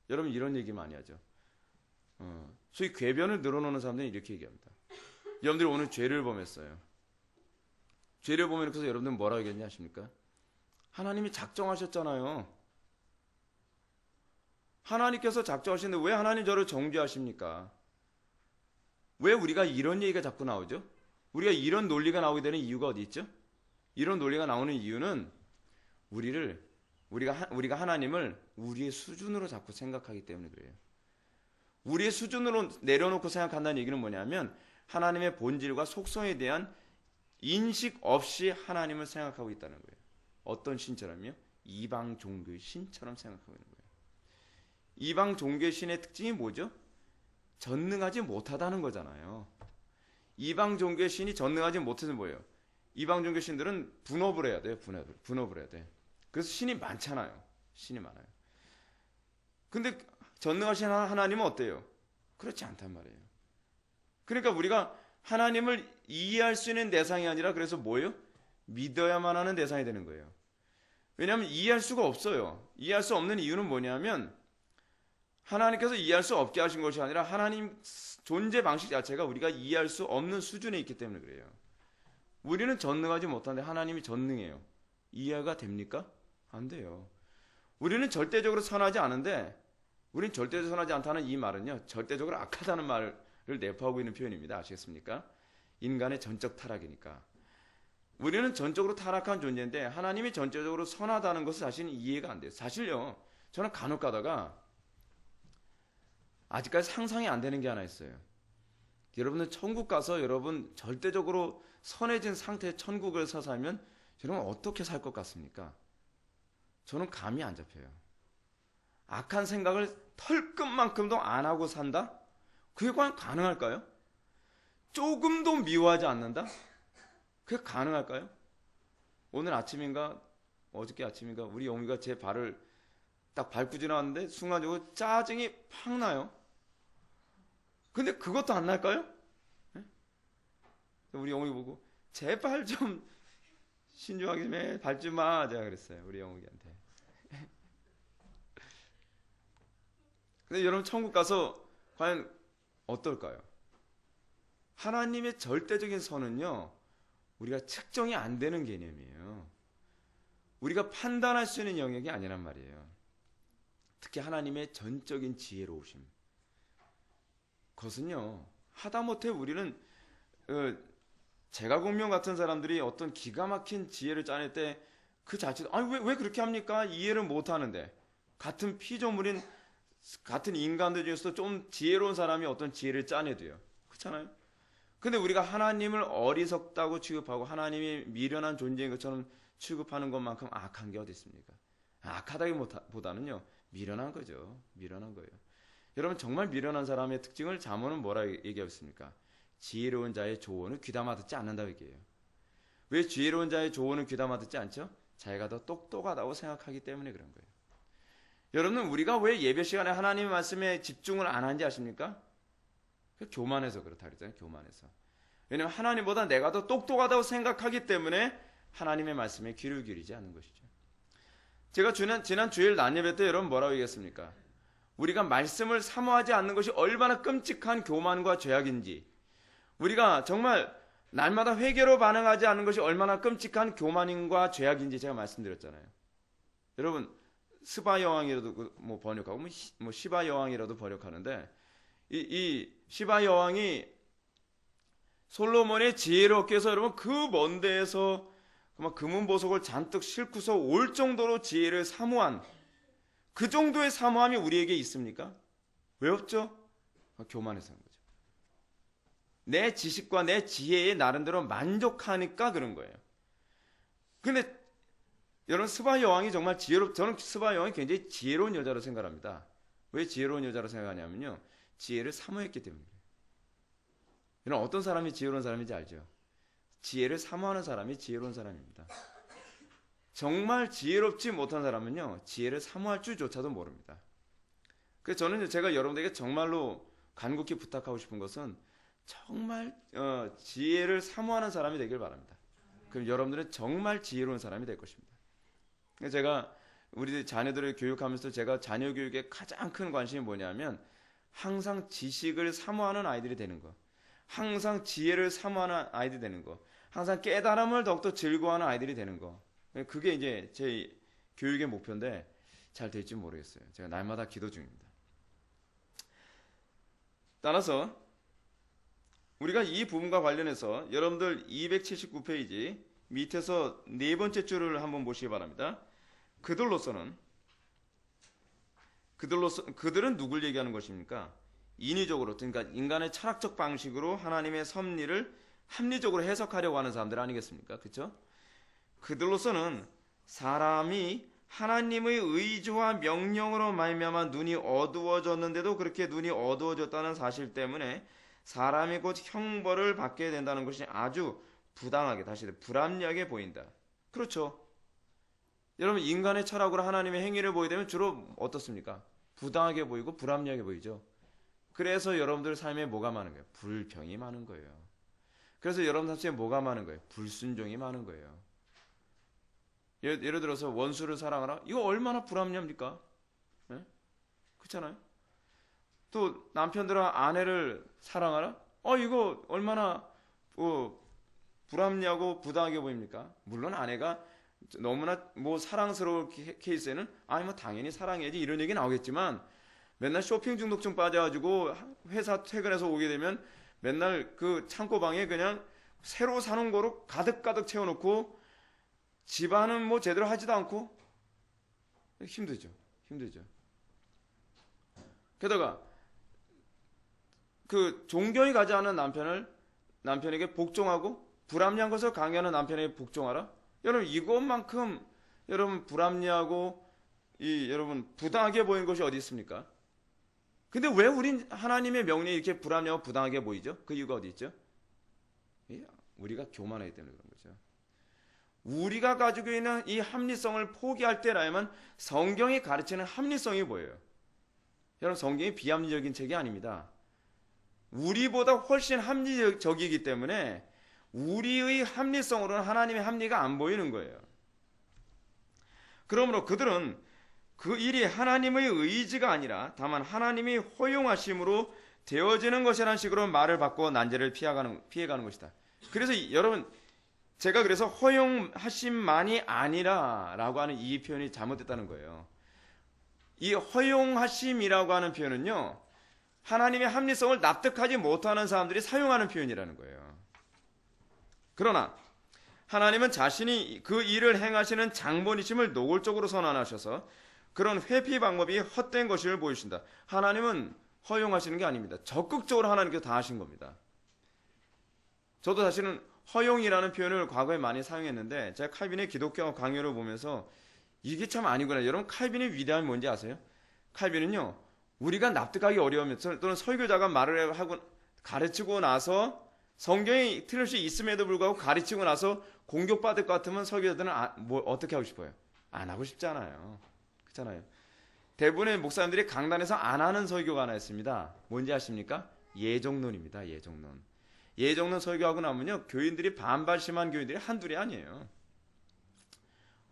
여러분 이런 얘기 많이 하죠. 소위 궤변을 늘어놓는 사람들은 이렇게 얘기합니다. 여러분들이 오늘 죄를 범했어요. 죄를 범해놓고서 여러분들은 뭐라고 얘기했냐 아십니까? 하나님이 작정하셨잖아요. 하나님께서 작정하시는데 왜 하나님 저를 정죄하십니까? 왜 우리가 이런 얘기가 자꾸 나오죠? 우리가 이런 논리가 나오게 되는 이유가 어디 있죠? 이런 논리가 나오는 이유는 우리가 하나님을 우리의 수준으로 자꾸 생각하기 때문에 그래요. 우리의 수준으로 내려놓고 생각한다는 얘기는 뭐냐면 하나님의 본질과 속성에 대한 인식 없이 하나님을 생각하고 있다는 거예요. 어떤 신처럼요? 이방 종교의 신처럼 생각하고 있는 거예요. 이방 종교의 신의 특징이 뭐죠? 전능하지 못하다는 거잖아요. 이방 종교의 신이 전능하지 못해서 뭐예요? 이방 종교 신들은 분업을 해야 돼요. 분업을 해야 돼. 그래서 신이 많잖아요. 신이 많아요. 근데 전능하신 하나님은 어때요? 그렇지 않단 말이에요. 그러니까 우리가 하나님을 이해할 수 있는 대상이 아니라 그래서 뭐예요? 믿어야만 하는 대상이 되는 거예요. 왜냐하면 이해할 수가 없어요. 이해할 수 없는 이유는 뭐냐면 하나님께서 이해할 수 없게 하신 것이 아니라 하나님 존재 방식 자체가 우리가 이해할 수 없는 수준에 있기 때문에 그래요. 우리는 전능하지 못한데 하나님이 전능해요. 이해가 됩니까? 안 돼요. 우리는 절대적으로 선하지 않은데 우리는 절대적으로 선하지 않다는 이 말은요. 절대적으로 악하다는 말을 내포하고 있는 표현입니다. 아시겠습니까? 인간의 전적 타락이니까. 우리는 전적으로 타락한 존재인데 하나님이 전적으로 선하다는 것을 사실은 이해가 안 돼요. 사실요. 저는 간혹 가다가 아직까지 상상이 안 되는 게 하나 있어요. 여러분은 천국 가서 여러분 절대적으로 선해진 상태의 천국에서 살면 여러분 어떻게 살 것 같습니까? 저는 감이 안 잡혀요. 악한 생각을 털끝만큼도 안 하고 산다? 그게 과연 가능할까요? 조금도 미워하지 않는다? 그게 가능할까요? 오늘 아침인가 어저께 아침인가 우리 영미가 제 발을 딱 밟고 지나왔는데 순간적으로 짜증이 팍 나요. 근데 그것도 안 날까요? 네? 우리 영미 보고 제발 좀 신중하게 좀 해. 밟지 마. 제가 그랬어요. 우리 영욱이한테. 근데 여러분 천국 가서 과연 어떨까요? 하나님의 절대적인 선은요. 우리가 측정이 안 되는 개념이에요. 우리가 판단할 수 있는 영역이 아니란 말이에요. 특히 하나님의 전적인 지혜로우심. 그것은요. 하다못해 우리는 제가공명 같은 사람들이 어떤 기가 막힌 지혜를 짜낼 때 그 자체도 왜 그렇게 합니까? 이해를 못하는데 같은 피조물인 같은 인간들 중에서도 좀 지혜로운 사람이 어떤 지혜를 짜내도요. 그렇잖아요? 근데 우리가 하나님을 어리석다고 취급하고 하나님이 미련한 존재인 것처럼 취급하는 것만큼 악한 게 어디 있습니까? 악하다기보다는요. 미련한 거죠. 미련한 거예요. 여러분 정말 미련한 사람의 특징을 잠언은 뭐라 얘기하고 있습니까? 지혜로운 자의 조언을 귀담아 듣지 않는다고 얘기해요. 왜 지혜로운 자의 조언을 귀담아 듣지 않죠? 자기가 더 똑똑하다고 생각하기 때문에 그런 거예요. 여러분 우리가 왜 예배 시간에 하나님의 말씀에 집중을 안 하는지 아십니까? 교만해서 그렇다 그랬잖아요. 교만해서. 왜냐하면 하나님보다 내가 더 똑똑하다고 생각하기 때문에 하나님의 말씀에 귀를 기울이지 않는 것이죠. 제가 지난 주일 낮 예배 때 여러분 뭐라고 얘기했습니까? 우리가 말씀을 사모하지 않는 것이 얼마나 끔찍한 교만과 죄악인지, 우리가 정말 날마다 회개로 반응하지 않는 것이 얼마나 끔찍한 교만인과 죄악인지 제가 말씀드렸잖아요. 여러분 스바 여왕이라도 뭐 번역하고 뭐 시바 여왕이라도 번역하는데 이 시바 여왕이 솔로몬의 지혜를 얻기 위해서 여러분 그 먼 데에서 금은 보석을 잔뜩 싣고서 올 정도로 지혜를 사모한 그 정도의 사모함이 우리에게 있습니까? 왜 없죠? 교만해서 하는 거죠. 내 지식과 내 지혜에 나름대로 만족하니까 그런 거예요. 근데 여러분 스바 여왕이 정말 저는 스바 여왕이 굉장히 지혜로운 여자로 생각합니다. 왜 지혜로운 여자로 생각하냐면요. 지혜를 사모했기 때문이에요. 여러분 어떤 사람이 지혜로운 사람인지 알죠? 지혜를 사모하는 사람이 지혜로운 사람입니다. 정말 지혜롭지 못한 사람은요. 지혜를 사모할 줄조차도 모릅니다. 그래서 저는 제가 여러분들에게 정말로 간곡히 부탁하고 싶은 것은 정말 지혜를 사모하는 사람이 되길 바랍니다. 그럼 여러분들은 정말 지혜로운 사람이 될 것입니다. 제가 우리 자녀들을 교육하면서 제가 자녀 교육에 가장 큰 관심이 뭐냐면 항상 지식을 사모하는 아이들이 되는 거, 항상 지혜를 사모하는 아이들이 되는 거, 항상 깨달음을 더욱더 즐거워하는 아이들이 되는 거. 그게 이제 제 교육의 목표인데 잘 될지 모르겠어요. 제가 날마다 기도 중입니다. 따라서 우리가 이 부분과 관련해서 여러분들 279페이지 밑에서 네 번째 줄을 한번 보시기 바랍니다. 그들은 누굴 얘기하는 것입니까? 인위적으로, 그러니까 인간의 철학적 방식으로 하나님의 섭리를 합리적으로 해석하려고 하는 사람들 아니겠습니까? 그렇죠? 그들로서는 사람이 하나님의 의지와 명령으로 말미암아 눈이 어두워졌는데도 그렇게 눈이 어두워졌다는 사실 때문에 사람이 곧 형벌을 받게 된다는 것이 아주 부당하게, 다시 불합리하게 보인다. 그렇죠. 여러분, 인간의 철학으로 하나님의 행위를 보게 되면 주로 어떻습니까? 부당하게 보이고 불합리하게 보이죠. 그래서 여러분들 삶에 뭐가 많은 거예요? 불평이 많은 거예요. 그래서 여러분 삶에 뭐가 많은 거예요? 불순종이 많은 거예요. 예를 들어서 원수를 사랑하라? 이거 얼마나 불합리합니까? 네? 그렇잖아요. 또 남편들은 아내를 사랑하라? 이거 얼마나 불합리하고 부당하게 보입니까? 물론 아내가 너무나 사랑스러운 케이스에는 당연히 사랑해야지 이런 얘기 나오겠지만, 맨날 쇼핑 중독증 빠져가지고 회사 퇴근해서 오게 되면 맨날 그 창고방에 그냥 새로 사놓은 거로 가득가득 채워놓고 집안은 제대로 하지도 않고 힘들죠. 게다가 그 존경이 가지 않은 남편에게 복종하고 불합리한 것을 강요하는 남편에게 복종하라? 여러분, 이것만큼 여러분 불합리하고 여러분 부당하게 보이는 것이 어디 있습니까? 근데 왜 우린 하나님의 명령이 이렇게 불합리하고 부당하게 보이죠? 그 이유가 어디 있죠? 우리가 교만하기 때문에 그런 거죠. 우리가 가지고 있는 이 합리성을 포기할 때라면 성경이 가르치는 합리성이 뭐예요? 여러분, 성경이 비합리적인 책이 아닙니다. 우리보다 훨씬 합리적이기 때문에 우리의 합리성으로는 하나님의 합리가 안 보이는 거예요. 그러므로 그들은 그 일이 하나님의 의지가 아니라 다만 하나님이 허용하심으로 되어지는 것이라는 식으로 말을 바꿔 난제를 피해가는 것이다. 그래서 여러분, 제가 그래서 허용하심만이 아니라 라고 하는 이 표현이 잘못됐다는 거예요. 이 허용하심이라고 하는 표현은요, 하나님의 합리성을 납득하지 못하는 사람들이 사용하는 표현이라는 거예요. 그러나 하나님은 자신이 그 일을 행하시는 장본이심을 노골적으로 선언하셔서 그런 회피 방법이 헛된 것임을 보여주신다. 하나님은 허용하시는 게 아닙니다. 적극적으로 하나님께서 다 하신 겁니다. 저도 사실은 허용이라는 표현을 과거에 많이 사용했는데, 제가 칼빈의 기독교 강요를 보면서 이게 참 아니구나. 여러분, 칼빈의 위대함이 뭔지 아세요? 칼빈은요, 우리가 납득하기 어려우면 또는 설교자가 말을 하고 가르치고 나서 성경이 틀림없이 있음에도 불구하고 가르치고 나서 공격받을 것 같으면 설교자들은 어떻게 하고 싶어요? 안 하고 싶잖아요. 그렇잖아요. 대부분의 목사님들이 강단에서 안 하는 설교가 하나 있습니다. 뭔지 아십니까? 예정론입니다. 예정론 설교하고 나면요, 교인들이 반발 심한 교인들이 한둘이 아니에요.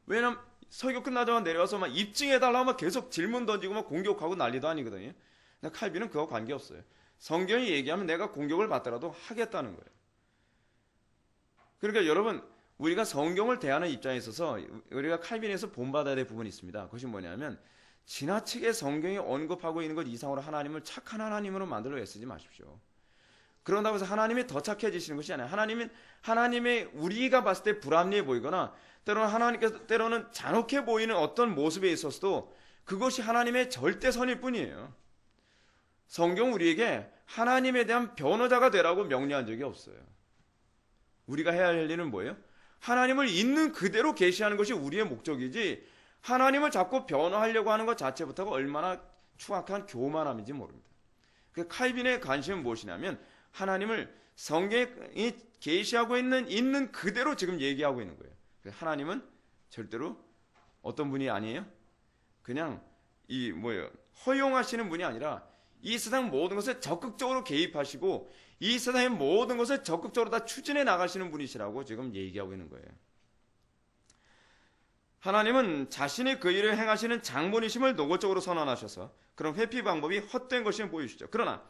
왜냐면 설교 끝나자마자 내려와서 막 입증해달라고 막 계속 질문 던지고 막 공격하고 난리도 아니거든요. 근데 칼빈은 그거 관계없어요. 성경이 얘기하면 내가 공격을 받더라도 하겠다는 거예요. 그러니까 여러분, 우리가 성경을 대하는 입장에 있어서 우리가 칼빈에서 본받아야 될 부분이 있습니다. 그것이 뭐냐면, 지나치게 성경이 언급하고 있는 것 이상으로 하나님을 착한 하나님으로 만들어 애쓰지 마십시오. 그런다고 해서 하나님이 더 착해지시는 것이 아니에요. 하나님의 우리가 봤을 때 불합리해 보이거나 때로는 잔혹해 보이는 어떤 모습에 있어서도 그것이 하나님의 절대선일 뿐이에요. 성경 우리에게 하나님에 대한 변호자가 되라고 명령한 적이 없어요. 우리가 해야 할 일은 뭐예요? 하나님을 있는 그대로 계시하는 것이 우리의 목적이지, 하나님을 자꾸 변호하려고 하는 것 자체부터가 얼마나 추악한 교만함인지 모릅니다. 그 칼빈의 관심은 무엇이냐면, 하나님을 성경이 계시하고 있는 그대로 지금 얘기하고 있는 거예요. 하나님은 절대로 어떤 분이 아니에요? 그냥 허용하시는 분이 아니라 이 세상 모든 것에 적극적으로 개입하시고 이 세상의 모든 것을 적극적으로 다 추진해 나가시는 분이시라고 지금 얘기하고 있는 거예요. 하나님은 자신이 그 일을 행하시는 장본이심을 노골적으로 선언하셔서 그런 회피 방법이 헛된 것이 보이시죠. 그러나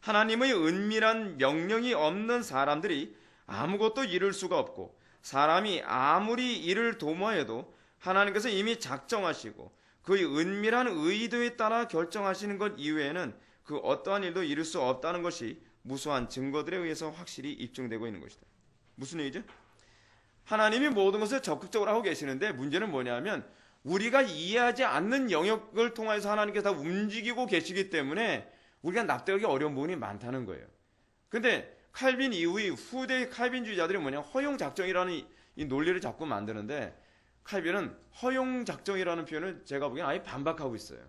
하나님의 은밀한 명령이 없는 사람들이 아무것도 이룰 수가 없고 사람이 아무리 이를 도모해도 하나님께서 이미 작정하시고 그의 은밀한 의도에 따라 결정하시는 것 이외에는 그 어떠한 일도 이룰 수 없다는 것이 무수한 증거들에 의해서 확실히 입증되고 있는 것이다. 무슨 얘기죠? 하나님이 모든 것을 적극적으로 하고 계시는데 문제는 뭐냐면 우리가 이해하지 않는 영역을 통해서 하나님께서 다 움직이고 계시기 때문에 우리가 납득하기 어려운 부분이 많다는 거예요. 근데 칼빈 이후의 후대의 칼빈주의자들이 뭐냐, 허용작정이라는 이 논리를 자꾸 만드는데 칼빈은 허용작정이라는 표현을 제가 보기엔 아예 반박하고 있어요.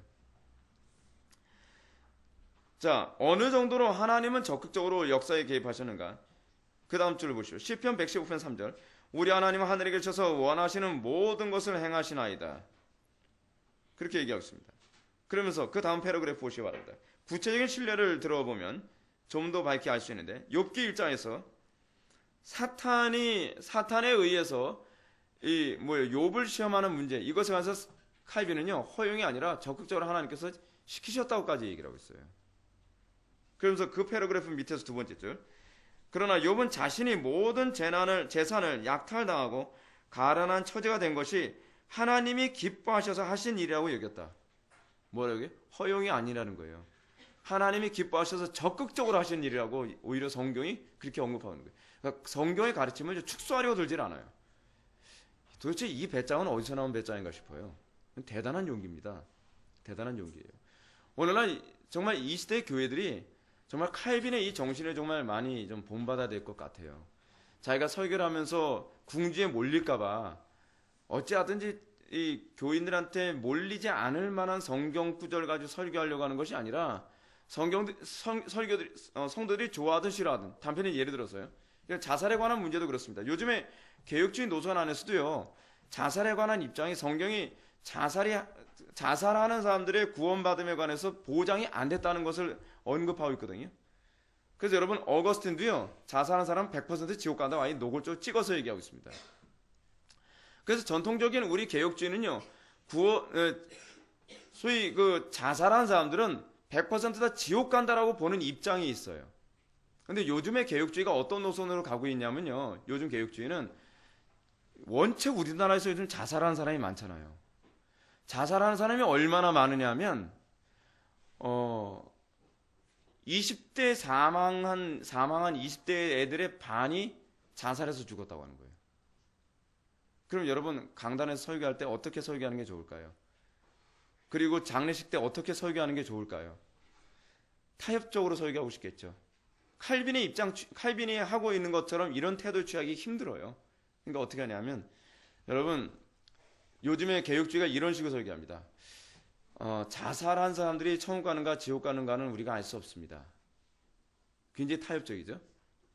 자, 어느 정도로 하나님은 적극적으로 역사에 개입하셨는가? 그 다음 줄을 보시오. 시편 115편 3절. 우리 하나님은 하늘에 계셔서 원하시는 모든 것을 행하시나이다. 그렇게 얘기하고 있습니다. 그러면서 그 다음 패러그래프 보시기 바랍니다. 구체적인 신뢰를 들어보면 좀 더 밝게 알 수 있는데 욥기 1장에서 사탄에 의해서 욥을 시험하는 문제, 이것에 관해서 칼빈은요 허용이 아니라 적극적으로 하나님께서 시키셨다고까지 얘기를 하고 있어요. 그러면서 그 패러그래프 밑에서 두 번째 줄. 그러나 욥은 자신이 모든 재산을 약탈당하고 가난한 처지가 된 것이 하나님이 기뻐하셔서 하신 일이라고 여겼다. 뭐라고? 허용이 아니라는 거예요. 하나님이 기뻐하셔서 적극적으로 하신 일이라고 오히려 성경이 그렇게 언급하는 거예요. 그러니까 성경의 가르침을 축소하려고 들질 않아요. 도대체 이 배짱은 어디서 나온 배짱인가 싶어요. 대단한 용기입니다. 대단한 용기예요. 오늘날 정말 이 시대의 교회들이 정말 칼빈의 이 정신을 정말 많이 좀 본받아야 될 것 같아요. 자기가 설교를 하면서 궁지에 몰릴까봐 어찌하든지 이 교인들한테 몰리지 않을 만한 성경 구절 가지고 설교하려고 하는 것이 아니라 성도들이 좋아하든 싫어하든, 단편히 예를 들어서요. 자살에 관한 문제도 그렇습니다. 요즘에 개혁주의 노선 안에서도요, 자살에 관한 입장이 성경이 자살하는 사람들의 구원받음에 관해서 보장이 안 됐다는 것을 언급하고 있거든요. 그래서 여러분, 어거스틴도요, 자살하는 사람 100% 지옥 간다고 아예 노골적으로 찍어서 얘기하고 있습니다. 그래서 전통적인 우리 개혁주의는요, 소위 자살하는 사람들은 100%다 지옥 간다라고 보는 입장이 있어요. 근데 요즘의 개혁주의가 어떤 노선으로 가고 있냐면요, 요즘 개혁주의는 원체 우리나라에서 요즘 자살하는 사람이 많잖아요. 자살하는 사람이 얼마나 많으냐 하면 20대 사망한 20대 애들의 반이 자살해서 죽었다고 하는 거예요. 그럼 여러분, 강단에서 설교할 때 어떻게 설교하는 게 좋을까요? 그리고 장례식 때 어떻게 설교하는 게 좋을까요? 타협적으로 설교하고 싶겠죠. 칼빈이 하고 있는 것처럼 이런 태도를 취하기 힘들어요. 그러니까 어떻게 하냐면, 여러분, 요즘에 개혁주의가 이런 식으로 설교합니다. 자살한 사람들이 천국 가는가 지옥 가는가는 우리가 알 수 없습니다. 굉장히 타협적이죠.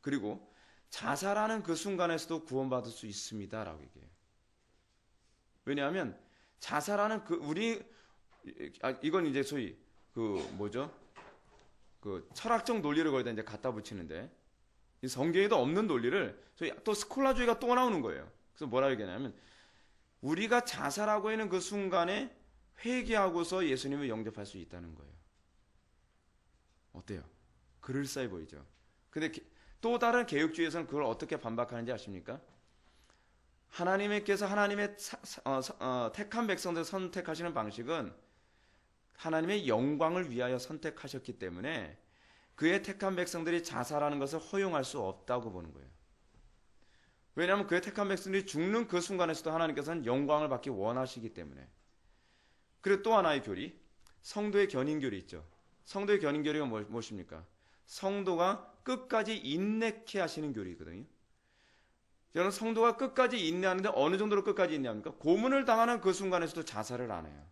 그리고 자살하는 그 순간에서도 구원받을 수 있습니다 라고 얘기해요. 왜냐하면 자살하는 이건 이제 소위 철학적 논리를 거기다 이제 갖다 붙이는데, 이 성경에도 없는 논리를 소위 또 스콜라주의가 또 나오는 거예요. 그래서 뭐라고 얘기하냐면, 우리가 자살하고 있는 그 순간에 회개하고서 예수님을 영접할 수 있다는 거예요. 어때요? 그럴싸해 보이죠? 근데 또 다른 개혁주의에서는 그걸 어떻게 반박하는지 아십니까? 하나님께서 하나님의 택한 백성들을 선택하시는 방식은 하나님의 영광을 위하여 선택하셨기 때문에 그의 택한 백성들이 자살하는 것을 허용할 수 없다고 보는 거예요. 왜냐하면 그의 택한 백성들이 죽는 그 순간에서도 하나님께서는 영광을 받기 원하시기 때문에. 그리고 또 하나의 교리, 성도의 견인교리 있죠. 성도의 견인교리가 무엇입니까? 성도가 끝까지 인내케 하시는 교리거든요. 저는 성도가 끝까지 인내하는데 어느 정도로 끝까지 인내합니까? 고문을 당하는 그 순간에서도 자살을 안 해요.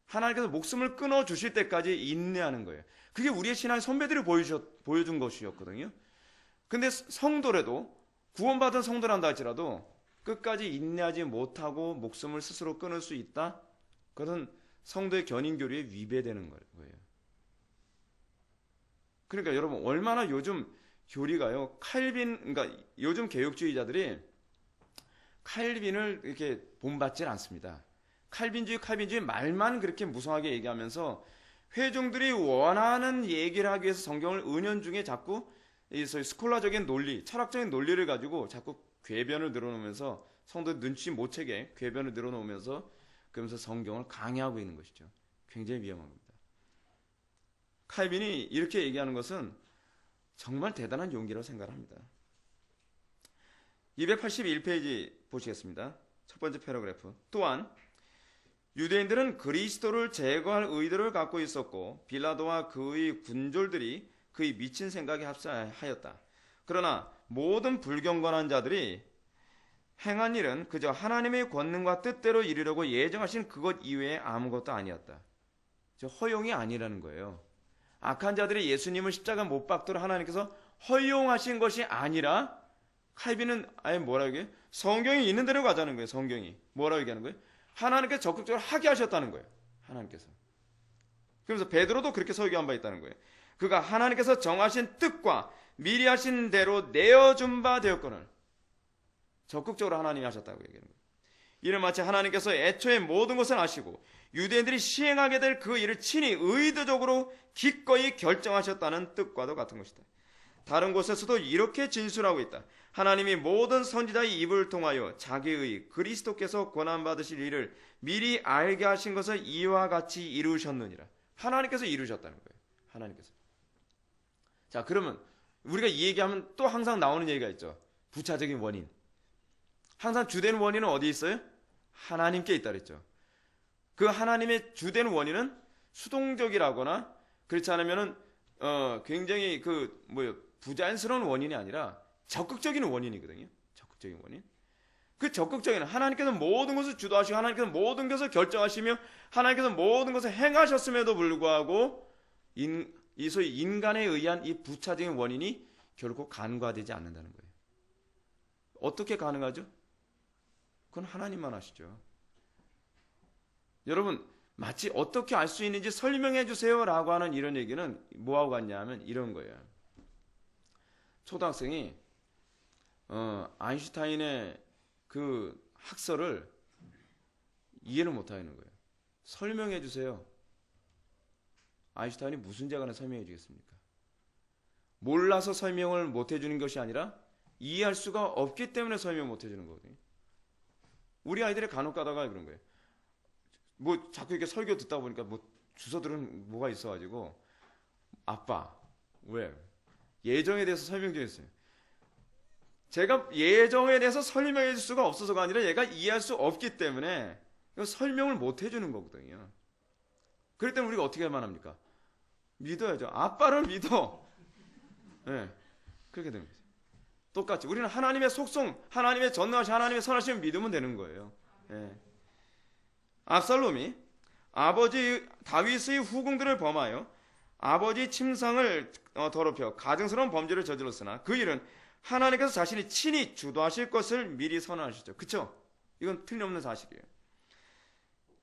하나님께서 목숨을 끊어주실 때까지 인내하는 거예요. 그게 우리의 신앙의 선배들이 보여준 것이었거든요. 근데 성도라도, 구원받은 성도란다 할지라도 끝까지 인내하지 못하고 목숨을 스스로 끊을 수 있다? 그것은 성도의 견인교리에 위배되는 거예요. 그러니까 여러분 얼마나 요즘 교리가요. 그러니까 요즘 개혁주의자들이 칼빈을 이렇게 본받질 않습니다. 칼빈주의 말만 그렇게 무성하게 얘기하면서 회중들이 원하는 얘기를 하기 위해서 성경을 은연중에 자꾸 이 스콜라적인 논리, 철학적인 논리를 가지고 자꾸 궤변을 늘어놓으면서 성도 눈치 못 채게 궤변을 늘어놓으면서 그러면서 성경을 강요하고 있는 것이죠. 굉장히 위험한 겁니다. 칼빈이 이렇게 얘기하는 것은 정말 대단한 용기라고 생각합니다. 281페이지 보시겠습니다. 첫 번째 패러그래프. 또한 유대인들은 그리스도를 제거할 의도를 갖고 있었고 빌라도와 그의 군졸들이 그의 미친 생각에 합사하였다. 그러나 모든 불경건한 자들이 행한 일은 그저 하나님의 권능과 뜻대로 이루려고 예정하신 그것 이외에 아무것도 아니었다. 허용이 아니라는 거예요. 악한 자들이 예수님을 십자가 못 박도록 하나님께서 허용하신 것이 아니라 칼빈은 아예 뭐라고 얘기해요? 성경이 있는 대로 가자는 거예요. 성경이 뭐라고 얘기하는 거예요? 하나님께서 적극적으로 하게 하셨다는 거예요. 하나님께서. 그래서 베드로도 그렇게 설교한 바 있다는 거예요. 그가 하나님께서 정하신 뜻과 미리 하신 대로 내어준 바 되었거늘 적극적으로 하나님이 하셨다고 얘기하는 거예요. 이는 마치 하나님께서 애초에 모든 것을 아시고 유대인들이 시행하게 될 그 일을 친히 의도적으로 기꺼이 결정하셨다는 뜻과도 같은 것이다. 다른 곳에서도 이렇게 진술하고 있다. 하나님이 모든 선지자의 입을 통하여 자기의 그리스도께서 고난받으실 일을 미리 알게 하신 것을 이와 같이 이루셨느니라. 하나님께서 이루셨다는 거예요. 하나님께서. 자, 그러면 우리가 이 얘기하면 또 항상 나오는 얘기가 있죠. 부차적인 원인. 항상 주된 원인은 어디 있어요? 하나님께 있다 그랬죠. 그 하나님의 주된 원인은 수동적이라거나 그렇지 않으면은 굉장히 부자연스러운 원인이 아니라 적극적인 원인이거든요. 적극적인 원인. 그 적극적인 하나님께서 모든 것을 주도하시고 하나님께서 모든 것을 결정하시며 하나님께서 모든 것을 행하셨음에도 불구하고 이 소위 인간에 의한 이 부차적인 원인이 결코 간과되지 않는다는 거예요. 어떻게 가능하죠? 그건 하나님만 아시죠. 여러분 마치 어떻게 알 수 있는지 설명해 주세요 라고 하는 이런 얘기는 뭐하고 같냐 하면 이런 거예요. 초등학생이 아인슈타인의 그 학설을 이해를 못하는 거예요. 설명해 주세요. 아인슈타인이 무슨 재간에 설명해 주겠습니까? 몰라서 설명을 못 해주는 것이 아니라 이해할 수가 없기 때문에 설명 못 해주는 거거든요. 우리 아이들이 간혹 가다가 그런 거예요. 뭐 자꾸 이렇게 설교 듣다 보니까 뭐 주워들은 뭐가 있어가지고 아빠 왜 예정에 대해서 설명 좀 했어요. 제가 예정에 대해서 설명해 줄 수가 없어서가 아니라 얘가 이해할 수 없기 때문에 설명을 못 해주는 거거든요. 그럴 때는 우리가 어떻게 해야만 합니까? 믿어야죠. 아빠를 믿어. 네, 그렇게 됩니다. 똑같이 우리는 하나님의 속성, 하나님의 전능하신 하나님의 선하심을 믿으면 되는 거예요. 네. 압살롬이 아버지 다윗의 후궁들을 범하여 아버지 침상을 더럽혀 가증스러운 범죄를 저질렀으나 그 일은 하나님께서 자신이 친히 주도하실 것을 미리 선언하셨죠. 그렇죠? 이건 틀림없는 사실이에요.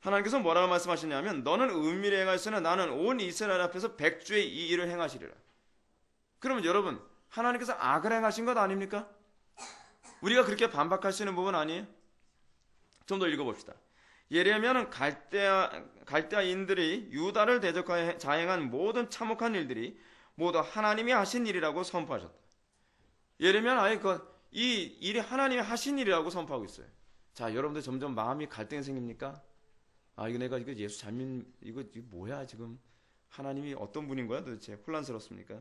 하나님께서 뭐라고 말씀하셨냐면 너는 은밀히 행하였으나 나는 온 이스라엘 앞에서 백주의 이 일을 행하시리라. 그러면 여러분 하나님께서 악을 행하신 것 아닙니까? 우리가 그렇게 반박할 수 있는 부분 아니에요? 좀 더 읽어봅시다. 예레미야는 갈대아인들이 유다를 대적하여 자행한 모든 참혹한 일들이 모두 하나님이 하신 일이라고 선포하셨다. 예레미야는 아예 이 일이 하나님이 하신 일이라고 선포하고 있어요. 자, 여러분들 점점 마음이 갈등이 생깁니까? 아, 이거 내가 예수 잘못 이거 뭐야 지금 하나님이 어떤 분인 거야 도대체 혼란스럽습니까?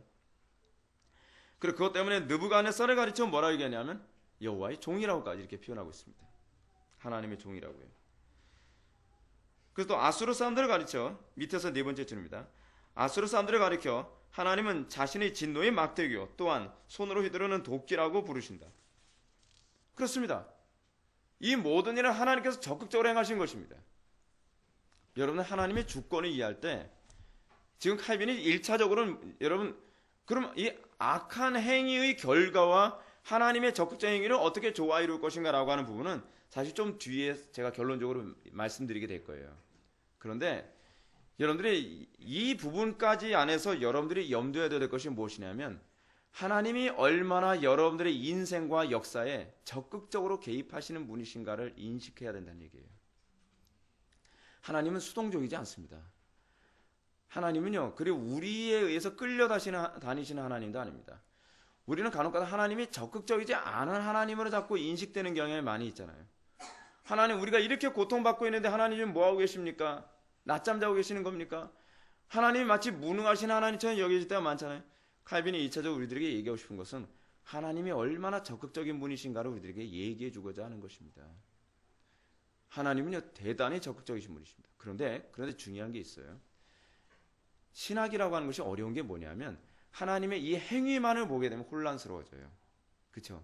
그리고 그것 때문에 느부갓네살을 가르쳐 뭐라고 얘기하냐면 여호와의 종이라고까지 이렇게 표현하고 있습니다. 하나님의 종이라고요. 그래서 또 아수르 사람들을 가르쳐 밑에서 네 번째 줄입니다. 아수르 사람들을 가리켜 하나님은 자신의 진노의 막대기요 또한 손으로 휘두르는 도끼라고 부르신다. 그렇습니다. 이 모든 일은 하나님께서 적극적으로 행하신 것입니다. 여러분은 하나님의 주권을 이해할 때 지금 칼빈이 1차적으로는 여러분 그럼 이 악한 행위의 결과와 하나님의 적극적 행위를 어떻게 조화 이룰 것인가 라고 하는 부분은 사실 좀 뒤에 제가 결론적으로 말씀드리게 될 거예요. 그런데 여러분들이 이 부분까지 안에서 여러분들이 염두에 둬야 될 것이 무엇이냐면 하나님이 얼마나 여러분들의 인생과 역사에 적극적으로 개입하시는 분이신가를 인식해야 된다는 얘기예요. 하나님은 수동적이지 않습니다. 하나님은요, 그리고 우리에 의해서 끌려다니시는 하나님도 아닙니다. 우리는 간혹가다 하나님이 적극적이지 않은 하나님으로 자꾸 인식되는 경향이 많이 있잖아요. 하나님, 우리가 이렇게 고통받고 있는데 하나님은 뭐하고 계십니까? 낮잠 자고 계시는 겁니까? 하나님이 마치 무능하신 하나님처럼 여겨질 때가 많잖아요. 칼빈이 2차적으로 우리들에게 얘기하고 싶은 것은 하나님이 얼마나 적극적인 분이신가를 우리들에게 얘기해 주고자 하는 것입니다. 하나님은요, 대단히 적극적이신 분이십니다. 그런데 중요한 게 있어요. 신학이라고 하는 것이 어려운 게 뭐냐면 하나님의 이 행위만을 보게 되면 혼란스러워져요. 그렇죠?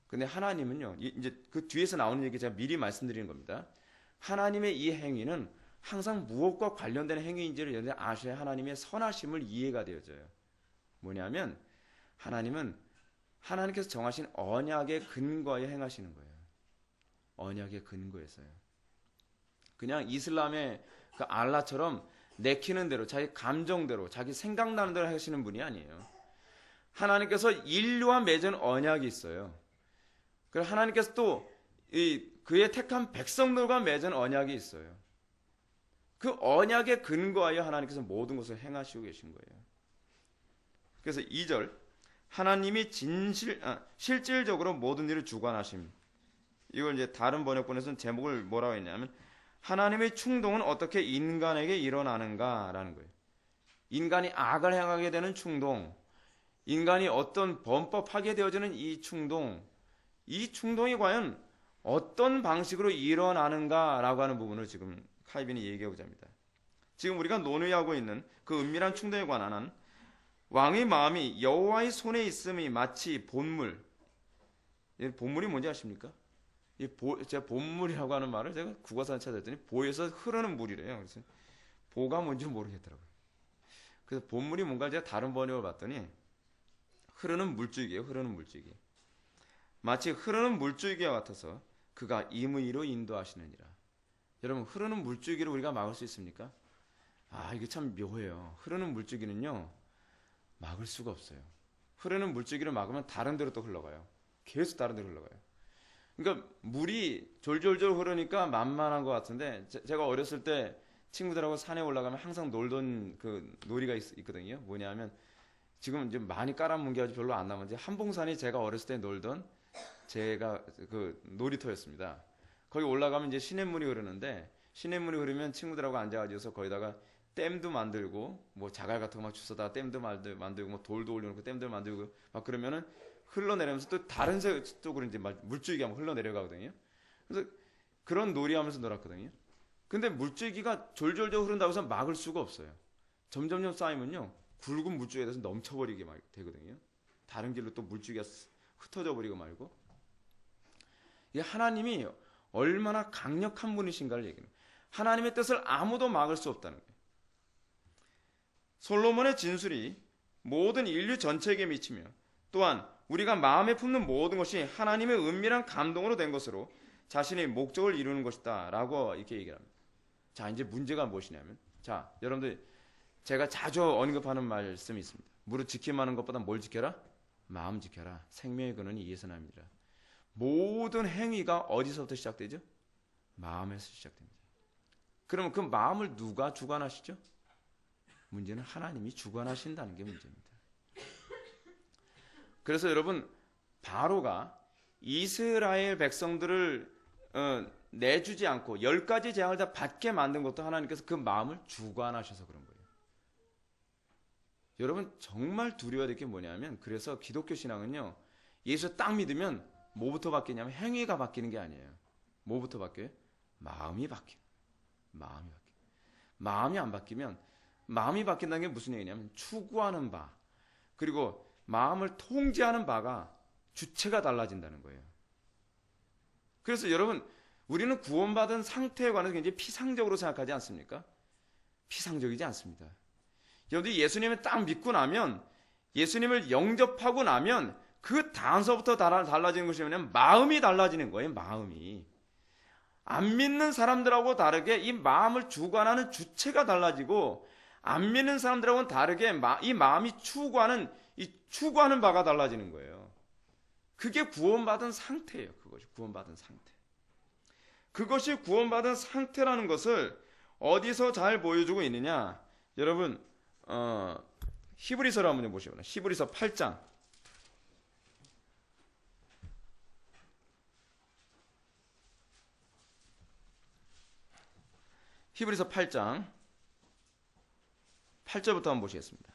근데 하나님은요, 이제 그 뒤에서 나오는 얘기 제가 미리 말씀드리는 겁니다. 하나님의 이 행위는 항상 무엇과 관련된 행위인지를 여러분이 아셔야 하나님의 선하심을 이해가 되어져요. 뭐냐면 하나님께서 정하신 언약의 근거에 행하시는 거예요. 언약의 근거에서요. 그냥 이슬람의 그 알라처럼 내키는 대로, 자기 감정대로, 자기 생각나는 대로 하시는 분이 아니에요. 하나님께서 인류와 맺은 언약이 있어요. 그리고 하나님께서 또 그의 택한 백성들과 맺은 언약이 있어요. 그 언약에 근거하여 하나님께서 모든 것을 행하시고 계신 거예요. 그래서 2절, 하나님이 실질적으로 모든 일을 주관하심. 이걸 이제 다른 번역본에서는 제목을 뭐라고 했냐면 하나님의 충동은 어떻게 인간에게 일어나는가라는 거예요. 인간이 악을 행하게 되는 충동, 인간이 어떤 범법하게 되어지는 이 충동이 과연 어떤 방식으로 일어나는가라고 하는 부분을 지금 칼빈이 얘기하고자 합니다. 지금 우리가 논의하고 있는 그 은밀한 충동에 관한 왕의 마음이 여호와의 손에 있음이 마치 본물. 본물이 뭔지 아십니까? 제가 본물이라고 하는 말을 제가 국어사전 찾았더니 보에서 흐르는 물이래요. 그래서 보가 뭔지 모르겠더라고요. 그래서 본물이 뭔가 제가 다른 번역을 봤더니 흐르는 물줄기예요. 흐르는 물줄기. 마치 흐르는 물줄기와 같아서 그가 임의로 인도하시느니라. 여러분, 흐르는 물줄기를 우리가 막을 수 있습니까? 이게 참 묘해요. 흐르는 물줄기는요, 막을 수가 없어요. 흐르는 물줄기를 막으면 다른 데로 또 흘러가요. 계속 다른 데로 흘러가요. 그러니까 물이 졸졸졸 흐르니까 만만한 것 같은데, 제가 어렸을 때 친구들하고 산에 올라가면 항상 놀던 그 놀이가 있거든요. 뭐냐면 지금 이제 많이 깔아뭉개가지고 별로 안 남았는데, 한봉산이 제가 어렸을 때 놀던 제가 그 놀이터였습니다. 거기 올라가면 이제 시냇물이 흐르는데, 시냇물이 흐르면 친구들하고 앉아가지고서 거기다가 댐도 만들고 뭐 자갈 같은 거 막 주워다가 댐도 만들고 뭐 돌도 올려놓고 댐도 만들고 막 그러면은 흘러내리면서 또 다른 쪽으로 이제 물줄기가 막 흘러내려가거든요. 그래서 그런 놀이하면서 놀았거든요. 근데 물줄기가 졸졸졸 흐른다고 해서 막을 수가 없어요. 점점점 쌓이면요, 굵은 물줄기에 대해서 넘쳐버리게 막 되거든요. 다른 길로 또 물줄기가 흩어져 버리고 말고. 이게 하나님이 얼마나 강력한 분이신가를 얘기해요. 하나님의 뜻을 아무도 막을 수 없다는 거예요. 솔로몬의 진술이 모든 인류 전체에게 미치며 또한 우리가 마음에 품는 모든 것이 하나님의 은밀한 감동으로 된 것으로 자신의 목적을 이루는 것이다 라고 이렇게 얘기를 합니다. 자, 이제 문제가 무엇이냐면, 자, 여러분들 제가 자주 언급하는 말씀이 있습니다. 무릇 지킴하는 것보다 뭘 지켜라? 마음 지켜라. 생명의 근원이 이에서 납니다. 모든 행위가 어디서부터 시작되죠? 마음에서 시작됩니다. 그러면 그 마음을 누가 주관하시죠? 문제는 하나님이 주관하신다는 게 문제입니다. 그래서 여러분, 바로가 이스라엘 백성들을 내주지 않고 10가지 재앙을 다 받게 만든 것도 하나님께서 그 마음을 주관하셔서 그런 거예요. 여러분, 정말 두려워야 될 게 뭐냐면, 그래서 기독교 신앙은요, 예수 딱 믿으면 뭐부터 바뀌냐면 행위가 바뀌는 게 아니에요. 뭐부터 바뀌어요? 마음이 바뀌어요. 마음이 안 바뀌면, 마음이 바뀐다는 게 무슨 얘기냐면 추구하는 바, 그리고 마음을 통제하는 바가 주체가 달라진다는 거예요. 그래서 여러분, 우리는 구원받은 상태에 관해서 굉장히 피상적으로 생각하지 않습니까? 피상적이지 않습니다. 여러분들이 예수님을 딱 믿고 나면, 예수님을 영접하고 나면 그 다음서부터 달라지는 것이 뭐냐면 마음이 달라지는 거예요. 마음이. 안 믿는 사람들하고 다르게 이 마음을 주관하는 주체가 달라지고, 안 믿는 사람들하고는 다르게 이 마음이 추구하는 바가 달라지는 거예요. 그게 구원받은 상태예요. 그것이 구원받은 상태. 그것이 구원받은 상태라는 것을 어디서 잘 보여주고 있느냐? 여러분, 히브리서를 한번 보시면 히브리서 8장. 히브리서 8장 8절부터 한번 보시겠습니다.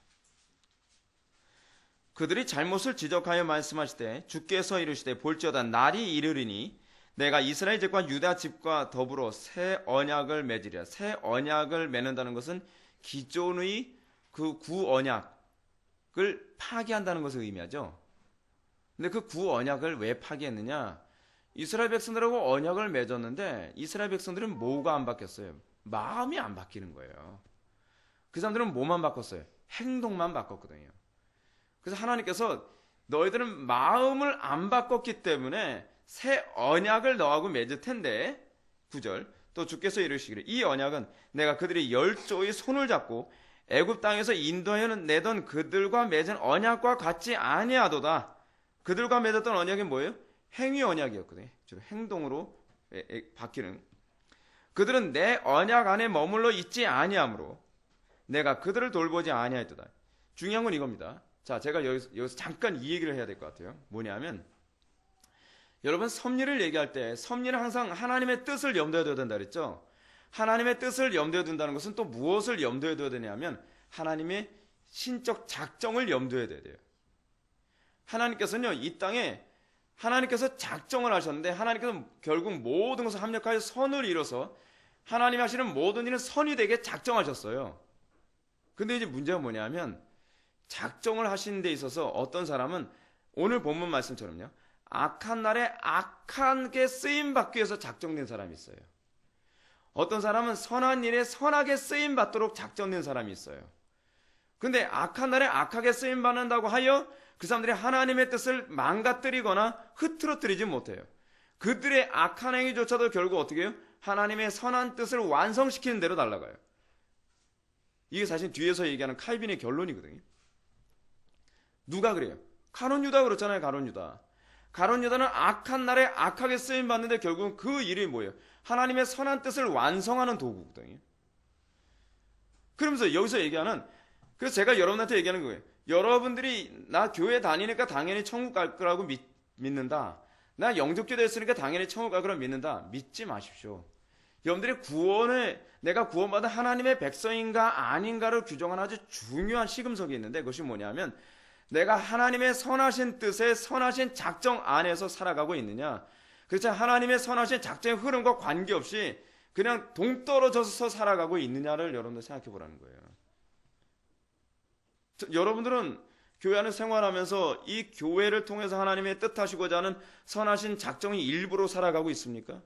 그들이 잘못을 지적하여 말씀하시되 주께서 이르시되 볼지어다 날이 이르리니 내가 이스라엘 집과 유다 집과 더불어 새 언약을 맺으리라. 새 언약을 맺는다는 것은 기존의 그 구언약을 파기한다는 것을 의미하죠. 근데 그 구언약을 왜 파기했느냐? 이스라엘 백성들하고 언약을 맺었는데 이스라엘 백성들은 뭐가 안 바뀌었어요? 마음이 안 바뀌는 거예요. 그 사람들은 뭐만 바꿨어요? 행동만 바꿨거든요. 그래서 하나님께서 너희들은 마음을 안 바꿨기 때문에 새 언약을 너하고 맺을 텐데, 9절 또 주께서 이르시기를 이 언약은 내가 그들이 열조의 손을 잡고 애굽 땅에서 인도하여 내던 그들과 맺은 언약과 같지 아니하도다. 그들과 맺었던 언약이 뭐예요? 행위 언약이었거든요. 즉 행동으로 바뀌는. 그들은 내 언약 안에 머물러 있지 아니하므로 내가 그들을 돌보지 아니하였도다. 중요한 건 이겁니다. 자, 제가 여기서 잠깐 이 얘기를 해야 될 것 같아요. 뭐냐면, 여러분 섭리를 얘기할 때 섭리는 항상 하나님의 뜻을 염두에 둬야 된다 그랬죠. 하나님의 뜻을 염두에 둔다는 것은 또 무엇을 염두에 둬야 되냐면 하나님의 신적 작정을 염두에 둬야 돼요. 하나님께서는요, 이 땅에 하나님께서 작정을 하셨는데 하나님께서 결국 모든 것을 합력하여 선을 이뤄서 하나님이 하시는 모든 일은 선이 되게 작정하셨어요. 근데 이제 문제가 뭐냐면 작정을 하시는 데 있어서 어떤 사람은 오늘 본문 말씀처럼요, 악한 날에 악하게 쓰임받기 위해서 작정된 사람이 있어요. 어떤 사람은 선한 일에 선하게 쓰임받도록 작정된 사람이 있어요. 근데 악한 날에 악하게 쓰임받는다고 하여 그 사람들이 하나님의 뜻을 망가뜨리거나 흐트러뜨리지 못해요. 그들의 악한 행위조차도 결국 어떻게 해요? 하나님의 선한 뜻을 완성시키는 대로 날아가요. 이게 사실 뒤에서 얘기하는 칼빈의 결론이거든요. 누가 그래요? 가룟 유다 그렇잖아요. 가룟 유다. 가룟 유다는 악한 날에 악하게 쓰임 받는데 결국은 그 일이 뭐예요? 하나님의 선한 뜻을 완성하는 도구거든요. 그러면서 여기서 얘기하는, 그래서 제가 여러분한테 얘기하는 거예요. 여러분들이 나 교회 다니니까 당연히 천국 갈 거라고 믿는다. 나 영접기도 했으니까 당연히 천국 갈 거라고 믿는다. 믿지 마십시오. 여러분들이 내가 구원받은 하나님의 백성인가 아닌가를 규정하는 아주 중요한 시금석이 있는데, 그것이 뭐냐면 내가 하나님의 선하신 뜻에 선하신 작정 안에서 살아가고 있느냐, 그렇지 하나님의 선하신 작정의 흐름과 관계없이 그냥 동떨어져서 살아가고 있느냐를 여러분들 생각해 보라는 거예요. 여러분들은 교회 안에 생활하면서 이 교회를 통해서 하나님의 뜻하시고자 하는 선하신 작정이 일부로 살아가고 있습니까?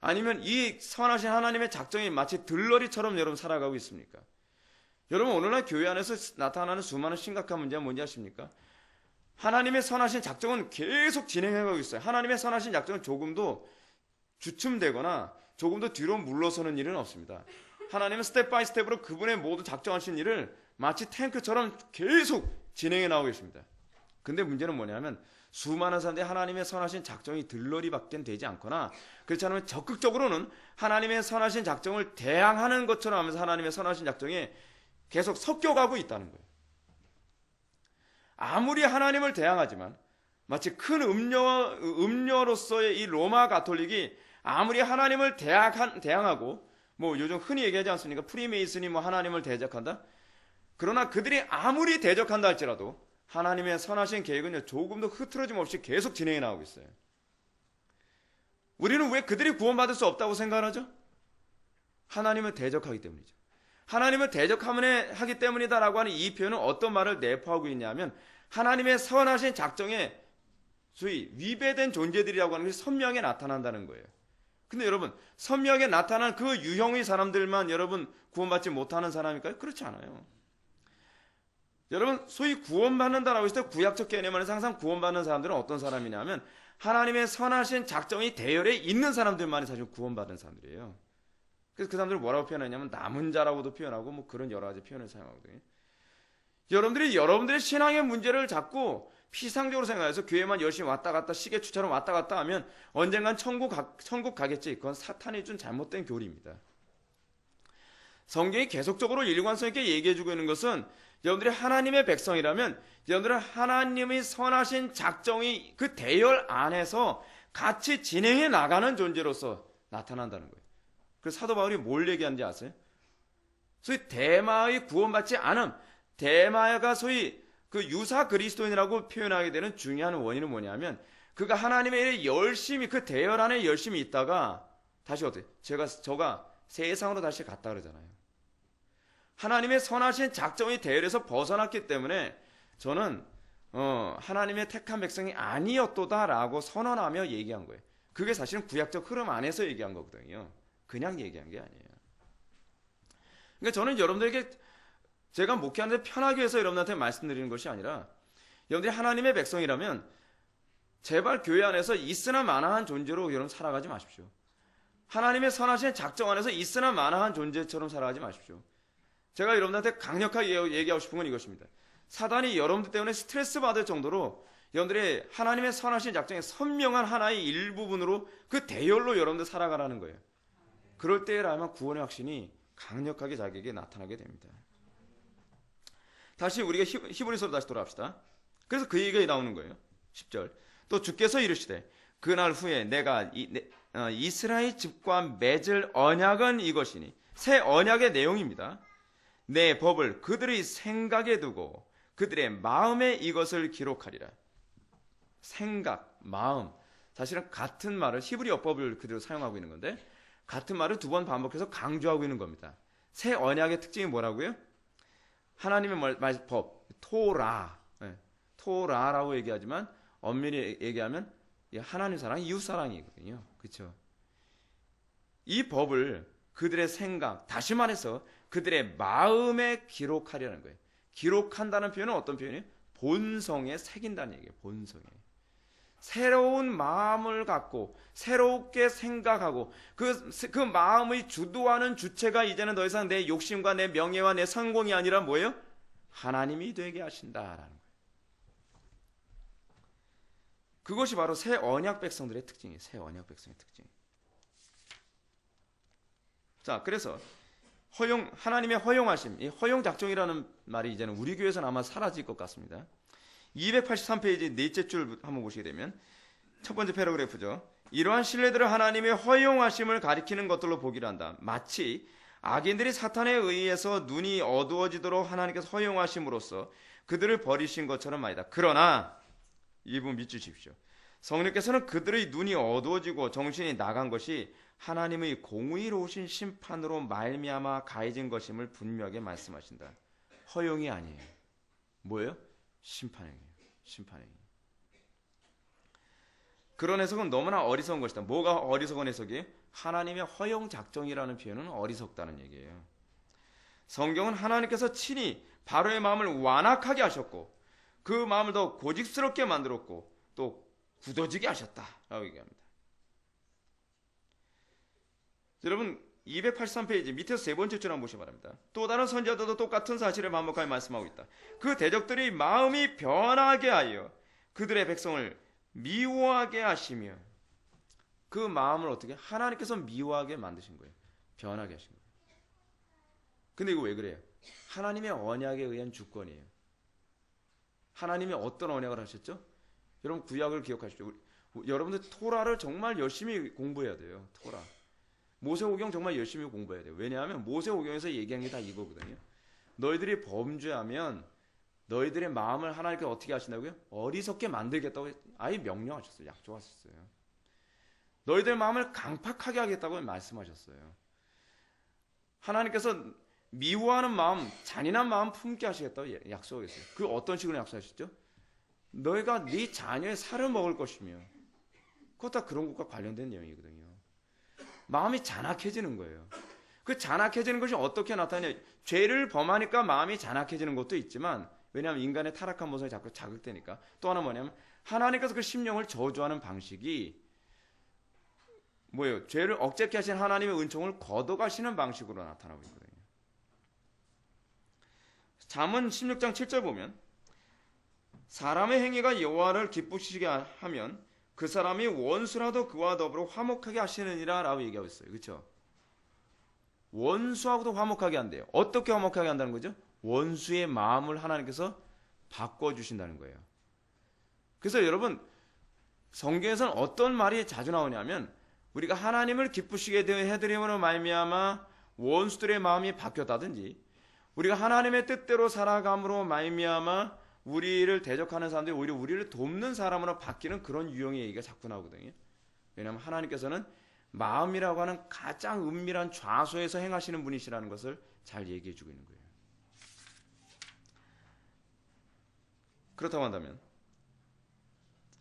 아니면 이 선하신 하나님의 작정이 마치 들러리처럼 여러분 살아가고 있습니까? 여러분 오늘날 교회 안에서 나타나는 수많은 심각한 문제가 뭔지 아십니까? 하나님의 선하신 작정은 계속 진행해가고 있어요. 하나님의 선하신 작정은 조금도 주춤되거나 조금도 뒤로 물러서는 일은 없습니다. 하나님은 스텝 바이 스텝으로 그분의 모두 작정하신 일을 마치 탱크처럼 계속 진행해 나오고 계십니다. 근데 문제는 뭐냐면 수많은 사람들이 하나님의 선하신 작정이 들러리밖에 되지 않거나, 그렇지 않으면 적극적으로는 하나님의 선하신 작정을 대항하는 것처럼 하면서 하나님의 선하신 작정에 계속 섞여가고 있다는 거예요. 아무리 하나님을 대항하지만 마치 큰 음녀로서의 이 로마 가톨릭이 아무리 하나님을 대항하고, 뭐 요즘 흔히 얘기하지 않습니까? 프리메이슨이 뭐 하나님을 대적한다? 그러나 그들이 아무리 대적한다 할지라도 하나님의 선하신 계획은 조금도 흐트러짐 없이 계속 진행해 나오고 있어요. 우리는 왜 그들이 구원받을 수 없다고 생각하죠? 하나님을 대적하기 때문이죠. 하나님을 대적하기 때문이다라고 하는 이 표현은 어떤 말을 내포하고 있냐면 하나님의 선하신 작정에 소위 위배된 존재들이라고 하는 것이 선명하게 나타난다는 거예요. 근데 여러분, 선명하게 나타난 그 유형의 사람들만 여러분 구원받지 못하는 사람일까요? 그렇지 않아요. 여러분, 소위 구원받는다라고 했을 때 구약적 개념 안에서 항상 구원받는 사람들은 어떤 사람이냐면 하나님의 선하신 작정이 대열에 있는 사람들만이 사실 구원받은 사람들이에요. 그래서 그 사람들을 뭐라고 표현하냐면 남은 자라고도 표현하고 뭐 그런 여러 가지 표현을 사용하거든요. 여러분들이 여러분들의 신앙의 문제를 자꾸 피상적으로 생각해서 교회만 열심히 왔다 갔다 시계추처럼 왔다 갔다 하면 언젠간 천국 가겠지. 그건 사탄이 준 잘못된 교리입니다. 성경이 계속적으로 일관성 있게 얘기해주고 있는 것은 여러분들이 하나님의 백성이라면 여러분들은 하나님의 선하신 작정이 그 대열 안에서 같이 진행해 나가는 존재로서 나타난다는 거예요. 그래서 사도 바울이 뭘 얘기하는지 아세요? 소위 대마의 구원받지 않음, 대마가 소위 그 유사 그리스도인이라고 표현하게 되는 중요한 원인은 뭐냐면 그가 하나님의 열심히 그 대열 안에 열심히 있다가 다시 어떻게 저가 세상으로 다시 갔다 그러잖아요. 하나님의 선하신 작정이 대열에서 벗어났기 때문에 저는 하나님의 택한 백성이 아니었도다라고 선언하며 얘기한 거예요. 그게 사실은 구약적 흐름 안에서 얘기한 거거든요. 그냥 얘기한 게 아니에요. 그러니까 저는 여러분들에게 제가 목회하는데 편하게 해서 여러분한테 말씀드리는 것이 아니라 여러분들이 하나님의 백성이라면 제발 교회 안에서 있으나 마나한 존재로 여러분 살아가지 마십시오. 하나님의 선하신 작정 안에서 있으나 마나한 존재처럼 살아가지 마십시오. 제가 여러분한테 강력하게 얘기하고 싶은 건 이것입니다. 사단이 여러분들 때문에 스트레스 받을 정도로 여러분들의 하나님의 선하신 작정의 선명한 하나의 일부분으로 그 대열로 여러분들 살아가라는 거예요. 그럴 때라면 구원의 확신이 강력하게 자기에게 나타나게 됩니다. 다시 우리가 히브리서로 다시 돌아갑시다. 그래서 그 얘기가 나오는 거예요. 10절. 또 주께서 이르시되 그날 후에 내가 이스라엘 집과 맺을 언약은 이것이니 새 언약의 내용입니다. 내 법을 그들의 생각에 두고 그들의 마음에 이것을 기록하리라. 생각, 마음. 사실은 같은 말을 히브리어법을 그대로 사용하고 있는 건데 같은 말을 두 번 반복해서 강조하고 있는 겁니다. 새 언약의 특징이 뭐라고요? 하나님의 법, 토라. 토라라고 얘기하지만 엄밀히 얘기하면 하나님 사랑, 이웃 사랑이거든요. 그렇죠? 이 법을 그들의 생각, 다시 말해서 그들의 마음에 기록하려는 거예요. 기록한다는 표현은 어떤 표현이에요? 본성에 새긴다는 얘기예요. 본성에. 새로운 마음을 갖고 새롭게 생각하고 그 마음의 주도하는 주체가 이제는 더 이상 내 욕심과 내 명예와 내 성공이 아니라 뭐예요? 하나님이 되게 하신다라는 거예요. 그것이 바로 새 언약 백성들의 특징이에요. 새 언약 백성의 특징. 자, 그래서 하나님의 허용하심, 이 허용 작정이라는 말이 이제는 우리 교회에서는 아마 사라질 것 같습니다. 283페이지 넷째 줄 한번 보시게 되면 첫 번째 패러그래프죠. 이러한 신뢰들을 하나님의 허용하심을 가리키는 것들로 보기를 한다. 마치 악인들이 사탄에 의해서 눈이 어두워지도록 하나님께서 허용하심으로써 그들을 버리신 것처럼 말이다. 그러나 이 부분 믿으십시오. 성령께서는 그들의 눈이 어두워지고 정신이 나간 것이 하나님의 공의로우신 심판으로 말미암아 가해진 것임을 분명하게 말씀하신다. 허용이 아니에요. 뭐예요? 심판행위예요. 심판행위. 그런 해석은 너무나 어리석은 것이다. 뭐가 어리석은 해석이에요? 하나님의 허용 작정이라는 표현은 어리석다는 얘기예요. 성경은 하나님께서 친히 바로의 마음을 완악하게 하셨고 그 마음을 더 고집스럽게 만들었고 또 굳어지게 하셨다라고 얘기합니다. 여러분 283페이지 밑에서 세 번째 줄 한번 보시기 바랍니다. 또 다른 선지자들도 똑같은 사실을 반복하게 말씀하고 있다. 그 대적들이 마음이 변하게 하여 그들의 백성을 미워하게 하시며 그 마음을 어떻게 하나님께서 미워하게 만드신 거예요. 변하게 하신 거예요. 근데 이거 왜 그래요? 하나님의 언약에 의한 주권이에요. 하나님이 어떤 언약을 하셨죠? 여러분 구약을 기억하시죠? 여러분들 토라를 정말 열심히 공부해야 돼요. 토라. 모세오경 정말 열심히 공부해야 돼요. 왜냐하면 모세오경에서 얘기한 게 다 이거거든요. 너희들이 범죄하면 너희들의 마음을 하나님께서 어떻게 하신다고요? 어리석게 만들겠다고 아예 명령하셨어요. 약속하셨어요. 너희들 마음을 강팍하게 하겠다고 말씀하셨어요. 하나님께서 미워하는 마음, 잔인한 마음 품게 하시겠다고 약속했어요. 그 어떤 식으로 약속하셨죠? 너희가 네 자녀의 살을 먹을 것이며 그것 다 그런 것과 관련된 내용이거든요. 마음이 잔악해지는 거예요. 그 잔악해지는 것이 어떻게 나타나냐? 죄를 범하니까 마음이 잔악해지는 것도 있지만, 왜냐하면 인간의 타락한 모습이 자꾸 자극되니까. 또 하나 뭐냐면 하나님께서 그 심령을 저주하는 방식이 뭐예요? 죄를 억제케 하신 하나님의 은총을 걷어가시는 방식으로 나타나고 있거든요. 잠언 16장 7절 보면 사람의 행위가 여호와를 기쁘시게 하면 그 사람이 원수라도 그와 더불어 화목하게 하시느니라 라고 얘기하고 있어요. 그렇죠? 원수하고도 화목하게 한대요. 어떻게 화목하게 한다는 거죠? 원수의 마음을 하나님께서 바꿔주신다는 거예요. 그래서 여러분, 성경에서는 어떤 말이 자주 나오냐면 우리가 하나님을 기쁘시게 해드림으로 말미암아 원수들의 마음이 바뀌었다든지, 우리가 하나님의 뜻대로 살아감으로 말미암아 우리를 대적하는 사람들이 오히려 우리를 돕는 사람으로 바뀌는 그런 유형의 얘기가 자꾸 나오거든요. 왜냐하면 하나님께서는 마음이라고 하는 가장 은밀한 좌소에서 행하시는 분이시라는 것을 잘 얘기해 주고 있는 거예요. 그렇다고 한다면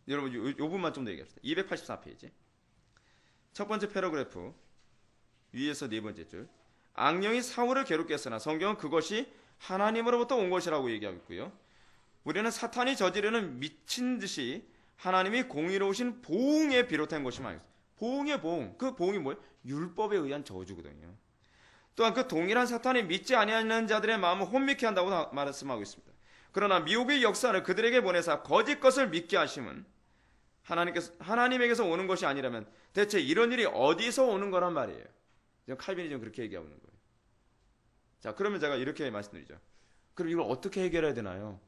여러분 요 부분만 좀 더 얘기합시다. 284페이지 첫 번째 패러그래프 위에서 네 번째 줄, 악령이 사울을 괴롭게 했으나 성경은 그것이 하나님으로부터 온 것이라고 얘기하고 있고요. 우리는 사탄이 저지르는 미친 듯이 하나님이 공의로우신 보응에 비롯한 것이 많습니다. 보응의 보응, 그 보응이 뭐예요? 율법에 의한 저주거든요. 또한 그 동일한 사탄이 믿지 아니하는 자들의 마음을 혼미케 한다고 말씀하고 있습니다. 그러나 미혹의 역사를 그들에게 보내사 거짓 것을 믿게 하심은 하나님에게서 오는 것이 아니라면 대체 이런 일이 어디서 오는 거란 말이에요. 칼빈이 그렇게 얘기하고 있는 거예요. 자, 그러면 제가 이렇게 말씀드리죠. 그럼 이걸 어떻게 해결해야 되나요?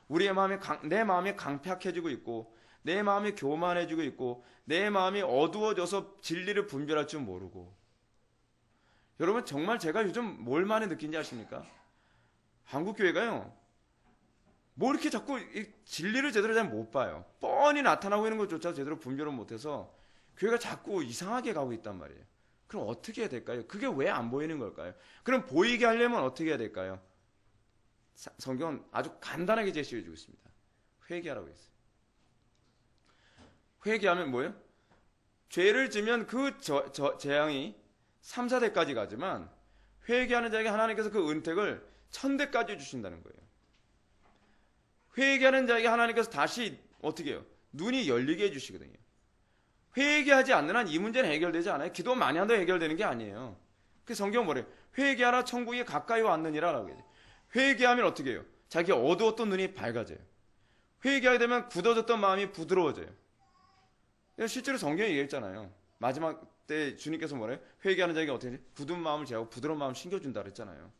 우리의 마음이 내 마음이 강팍해지고 있고 내 마음이 교만해지고 있고 내 마음이 어두워져서 진리를 분별할 줄 모르고. 여러분, 정말 제가 요즘 뭘 많이 느낀지 아십니까? 한국교회가요, 뭐 이렇게 자꾸 진리를 제대로 잘 못 봐요. 뻔히 나타나고 있는 것조차 제대로 분별을 못해서 교회가 자꾸 이상하게 가고 있단 말이에요. 그럼 어떻게 해야 될까요? 그게 왜 안 보이는 걸까요? 그럼 보이게 하려면 어떻게 해야 될까요? 성경은 아주 간단하게 제시해 주고 있습니다. 회개하라고 했어요. 회개하면 뭐예요? 죄를 지면 그 재앙이 3, 4대까지 가지만 회개하는 자에게 하나님께서 그 은택을 1000대까지 주신다는 거예요. 회개하는 자에게 하나님께서 다시 어떻게 해요? 눈이 열리게 해주시거든요. 회개하지 않는 한 이 문제는 해결되지 않아요. 기도 많이 한다고 해결되는 게 아니에요. 그 성경은 뭐래요? 회개하라 천국이 가까이 왔느니라 라고 해요. 회개하면 어떻게 해요? 자기 어두웠던 눈이 밝아져요. 회개하게 되면 굳어졌던 마음이 부드러워져요. 실제로 성경에 얘기했잖아요. 마지막 때 주님께서 뭐래요? 회개하는 자에게 어떻게 해요? 굳은 마음을 제하고 부드러운 마음을 심겨준다 그랬잖아요.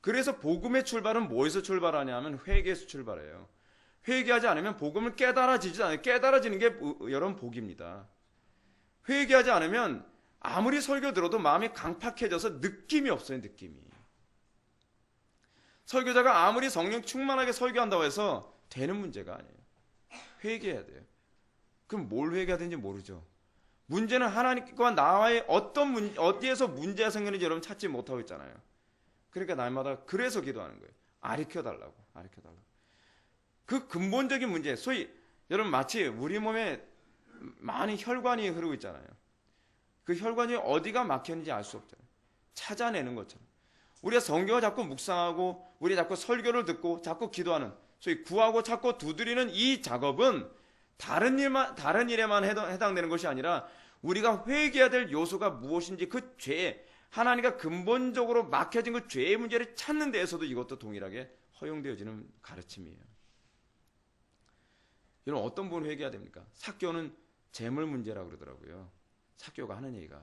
그래서 복음의 출발은 뭐에서 출발하냐면 회개에서 출발해요. 회개하지 않으면 복음을 깨달아지지 않아요. 깨달아지는 게 여러분 복입니다. 회개하지 않으면 아무리 설교 들어도 마음이 강팍해져서 느낌이 없어요. 느낌이. 설교자가 아무리 성령 충만하게 설교한다고 해서 되는 문제가 아니에요. 회개해야 돼요. 그럼 뭘 회개해야 되는지 모르죠. 문제는 하나님과 나와의 어디에서 문제가 생기는지 여러분 찾지 못하고 있잖아요. 그러니까 날마다 그래서 기도하는 거예요. 아리켜달라고. 그 근본적인 문제, 소위 여러분 마치 우리 몸에 많이 혈관이 흐르고 있잖아요. 그 혈관이 어디가 막혔는지 알 수 없잖아요. 찾아내는 것처럼 우리가 성경을 자꾸 묵상하고 우리 자꾸 설교를 듣고 자꾸 기도하는, 소위 구하고 찾고 두드리는 이 작업은 다른 일에만 해당되는 것이 아니라 우리가 회개해야 될 요소가 무엇인지 그 죄, 하나님과 근본적으로 막혀진 그 죄의 문제를 찾는 데에서도 이것도 동일하게 허용되어지는 가르침이에요. 여러분, 어떤 분은 회개해야 됩니까? 삭교는 재물 문제라고 그러더라고요. 삭교가 하는 얘기가.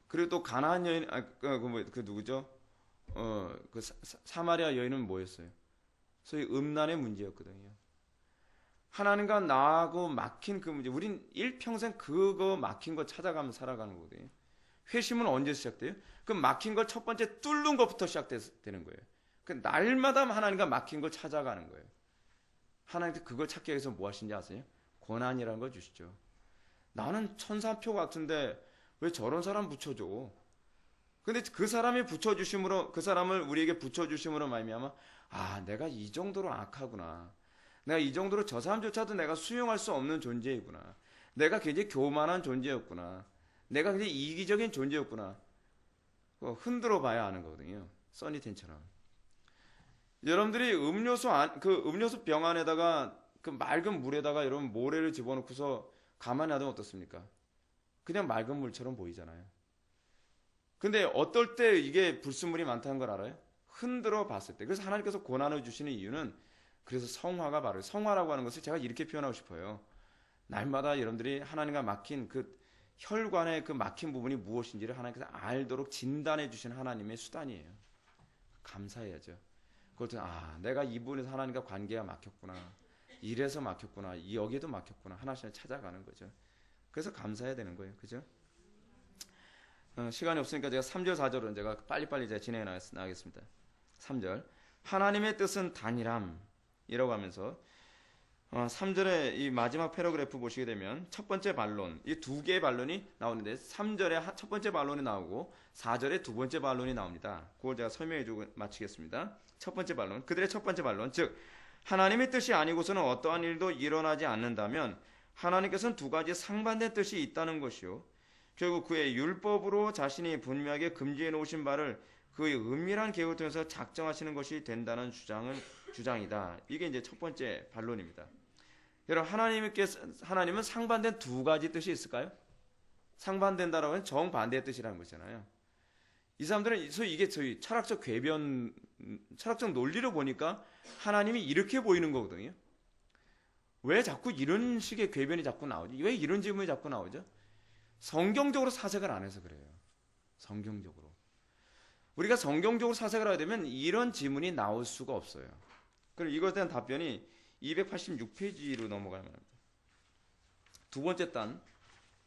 그리고 또 가나안 여인, 그 누구죠? 그 사마리아 여인은 뭐였어요? 소위 음란의 문제였거든요. 하나님과 나하고 막힌 그 문제, 우린 일평생 그거 막힌 거 찾아가면서 살아가는 거거든요. 회심은 언제 시작돼요? 그 막힌 걸 첫 번째 뚫는 것부터 시작되는 거예요. 그 날마다 하나님과 막힌 걸 찾아가는 거예요. 하나님께 그걸 찾기 위해서 뭐 하신지 아세요? 고난이라는 걸 주시죠. 나는 천사표 같은데 왜 저런 사람 붙여줘? 근데 그 사람이 붙여주심으로, 그 사람을 우리에게 붙여주심으로 말미암아, 아, 내가 이 정도로 악하구나. 내가 이 정도로 저 사람조차도 내가 수용할 수 없는 존재이구나. 내가 굉장히 교만한 존재였구나. 내가 굉장히 이기적인 존재였구나. 흔들어 봐야 아는 거거든요. 써니텐처럼. 여러분들이 음료수 병 안에다가 그 맑은 물에다가 여러분 모래를 집어넣고서 가만히 놔두면 어떻습니까? 그냥 맑은 물처럼 보이잖아요. 근데 어떨 때 이게 불순물이 많다는 걸 알아요? 흔들어 봤을 때. 그래서 하나님께서 고난을 주시는 이유는 그래서 성화가 바로 성화라고 하는 것을 제가 이렇게 표현하고 싶어요. 날마다 여러분들이 하나님과 막힌 그 혈관의 그 막힌 부분이 무엇인지를 하나님께서 알도록 진단해 주신 하나님의 수단이에요. 감사해야죠. 그것도 내가 이 부분에서 하나님과 관계가 막혔구나. 이래서 막혔구나. 여기에도 막혔구나. 하나씩 찾아가는 거죠. 그래서 감사해야 되는 거예요. 그죠? 시간이 없으니까 제가 3절 4절은 제가 빨리빨리 제가 진행해 나가겠습니다. 3절 하나님의 뜻은 단일함이라고 하면서 3절의 이 마지막 패러그래프 보시게 되면 첫 번째 반론, 이 두 개의 반론이 나오는데 3절에 첫 번째 반론이 나오고 4절에 두 번째 반론이 나옵니다. 그걸 제가 설명해 주고 마치겠습니다. 첫 번째 반론, 그들의 첫 번째 반론, 즉 하나님의 뜻이 아니고서는 어떠한 일도 일어나지 않는다면 하나님께서는 두 가지 상반된 뜻이 있다는 것이요, 결국 그의 율법으로 자신이 분명하게 금지해 놓으신 바를 그의 은밀한 계획을 통해서 작정하시는 것이 된다는 주장이다. 이게 이제 첫 번째 반론입니다. 여러분, 하나님은 상반된 두 가지 뜻이 있을까요? 상반된다라고 하면 정반대의 뜻이라는 거잖아요. 이 사람들은 소위 이게 저희 철학적 궤변, 철학적 논리로 보니까 하나님이 이렇게 보이는 거거든요. 왜 자꾸 이런 식의 궤변이 자꾸 나오지? 왜 이런 질문이 자꾸 나오죠? 성경적으로 사색을 안 해서 그래요. 성경적으로. 우리가 성경적으로 사색을 하게 되면 이런 질문이 나올 수가 없어요. 그럼 이것에 대한 답변이 286페이지로 넘어가면 합니다. 두 번째 단,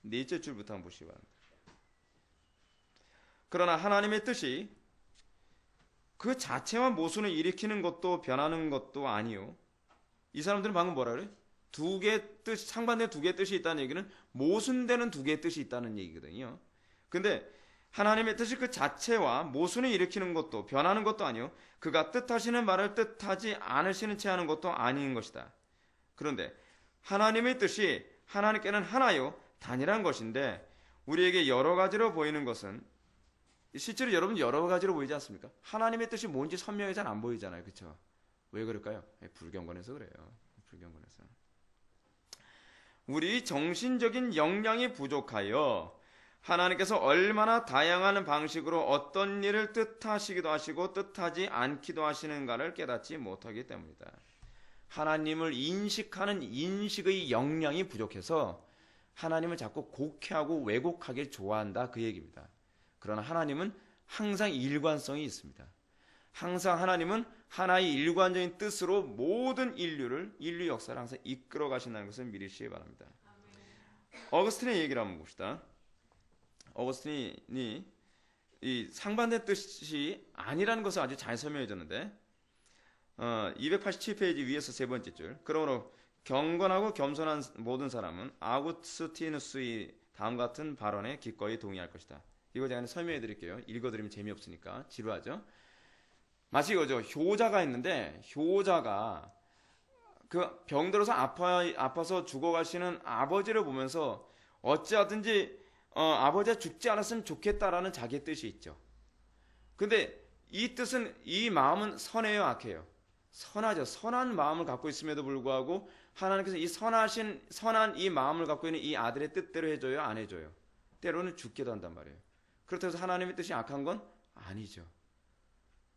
넷째 줄부터 한번 보시기 바랍니다. 그러나 하나님의 뜻이 그 자체와 모순을 일으키는 것도 변하는 것도 아니요. 이 사람들은 방금 뭐라 그래요? 두 개의 뜻, 상반된 두 개의 뜻이 있다는 얘기는 모순되는 두 개의 뜻이 있다는 얘기거든요. 근데 하나님의 뜻이 그 자체와 모순을 일으키는 것도 변하는 것도 아니요, 그가 뜻하시는 말을 뜻하지 않으시는 채 하는 것도 아닌 것이다. 그런데 하나님의 뜻이 하나님께는 하나요 단일한 것인데 우리에게 여러 가지로 보이는 것은, 실제로 여러분 여러 가지로 보이지 않습니까? 하나님의 뜻이 뭔지 선명히 잘 안 보이잖아요. 그렇죠? 왜 그럴까요? 불경건해서 그래요. 불경건해서. 우리 정신적인 역량이 부족하여 하나님께서 얼마나 다양한 방식으로 어떤 일을 뜻하시기도 하시고 뜻하지 않기도 하시는가를 깨닫지 못하기 때문이다. 하나님을 인식하는 인식의 역량이 부족해서 하나님을 자꾸 곡해하고 왜곡하길 좋아한다, 그 얘기입니다. 그러나 하나님은 항상 일관성이 있습니다. 항상 하나님은 하나의 일관적인 뜻으로 모든 인류 역사를 항상 이끌어 가신다는 것을 미리시기 바랍니다. 어거스틴의 얘기를 한번 봅시다. 어거스틴이 이 상반된 뜻이 아니라는 것을 아주 잘 설명해 줬는데 287페이지 위에서 세 번째 줄, 그러므로 경건하고 겸손한 모든 사람은 아구스티누스의 다음 같은 발언에 기꺼이 동의할 것이다. 이거 제가 설명해 드릴게요. 읽어드리면 재미없으니까 지루하죠. 마치 이거죠. 효자가 있는데 효자가 그 병들어서 아파서 죽어가시는 아버지를 보면서 어찌하든지 아버지가 죽지 않았으면 좋겠다라는 자기의 뜻이 있죠. 근데 이 뜻은, 이 마음은 선해요, 악해요? 선하죠. 선한 마음을 갖고 있음에도 불구하고 하나님께서 이 선한 이 마음을 갖고 있는 이 아들의 뜻대로 해줘요, 안 해줘요? 때로는 죽기도 한단 말이에요. 그렇다고 해서 하나님의 뜻이 악한 건 아니죠.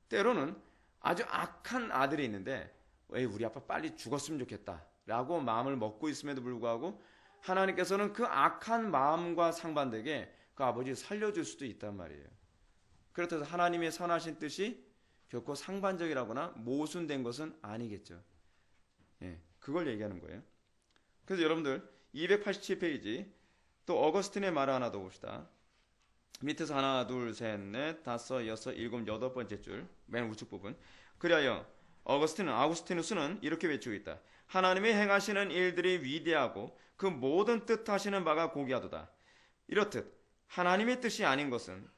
때로는 아주 악한 아들이 있는데 왜 우리 아빠 빨리 죽었으면 좋겠다 라고 마음을 먹고 있음에도 불구하고 하나님께서는 그 악한 마음과 상반되게 그 아버지를 살려줄 수도 있단 말이에요. 그렇다고 해서 하나님의 선하신 뜻이 결코 상반적이라거나 모순된 것은 아니겠죠. 예, 그걸 얘기하는 거예요. 그래서 여러분들 287페이지 또 어거스틴의 말을 하나 더 봅시다. 밑에서 하나, 둘, 셋, 넷, 다섯, 여섯, 일곱, 여덟 번째 줄 맨 우측 부분. 그리하여 아구스티누스는 이렇게 외치고 있다. 하나님이 행하시는 일들이 위대하고 그 모든 뜻하시는 바가 고귀하도다. 이렇듯 하나님의 뜻이 아닌 것은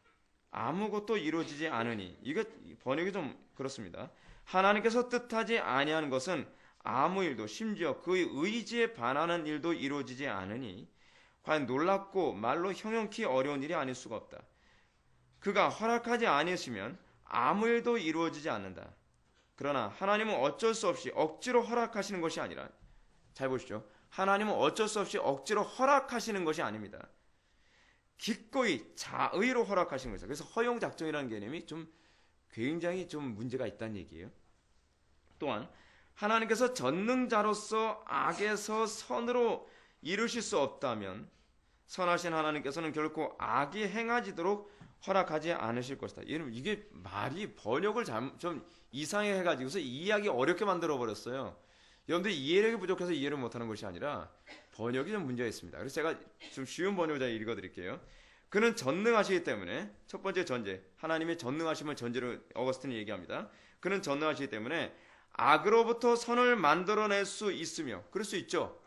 아무것도 이루어지지 않으니, 이거 번역이 좀 그렇습니다. 하나님께서 뜻하지 아니하는 것은 아무 일도, 심지어 그의 의지에 반하는 일도 이루어지지 않으니 과연 놀랍고 말로 형용키 어려운 일이 아닐 수가 없다. 그가 허락하지 아니시면 아무 일도 이루어지지 않는다. 그러나 하나님은 어쩔 수 없이 억지로 허락하시는 것이 아니라, 잘 보시죠. 하나님은 어쩔 수 없이 억지로 허락하시는 것이 아닙니다. 기꺼이 자의로 허락하시는 것이다. 그래서 허용작정이라는 개념이 굉장히 문제가 있다는 얘기예요. 또한 하나님께서 전능자로서 악에서 선으로 이루실 수 없다면 선하신 하나님께서는 결코 악이 행하지도록 허락하지 않으실 것이다. 여러분, 이게 말이 번역을 좀 이상하게 해가지고서 이해하기 어렵게 만들어 버렸어요. 여러분들이 이해력이 부족해서 이해를 못하는 것이 아니라 번역이 좀 문제가 있습니다. 그래서 제가 좀 쉬운 번역을 제가 읽어드릴게요. 그는 전능하시기 때문에, 첫 번째 전제, 하나님의 전능하심을 전제로 어거스틴이 얘기합니다. 그는 전능하시기 때문에 악으로부터 선을 만들어낼 수 있으며, 그럴 수 있죠.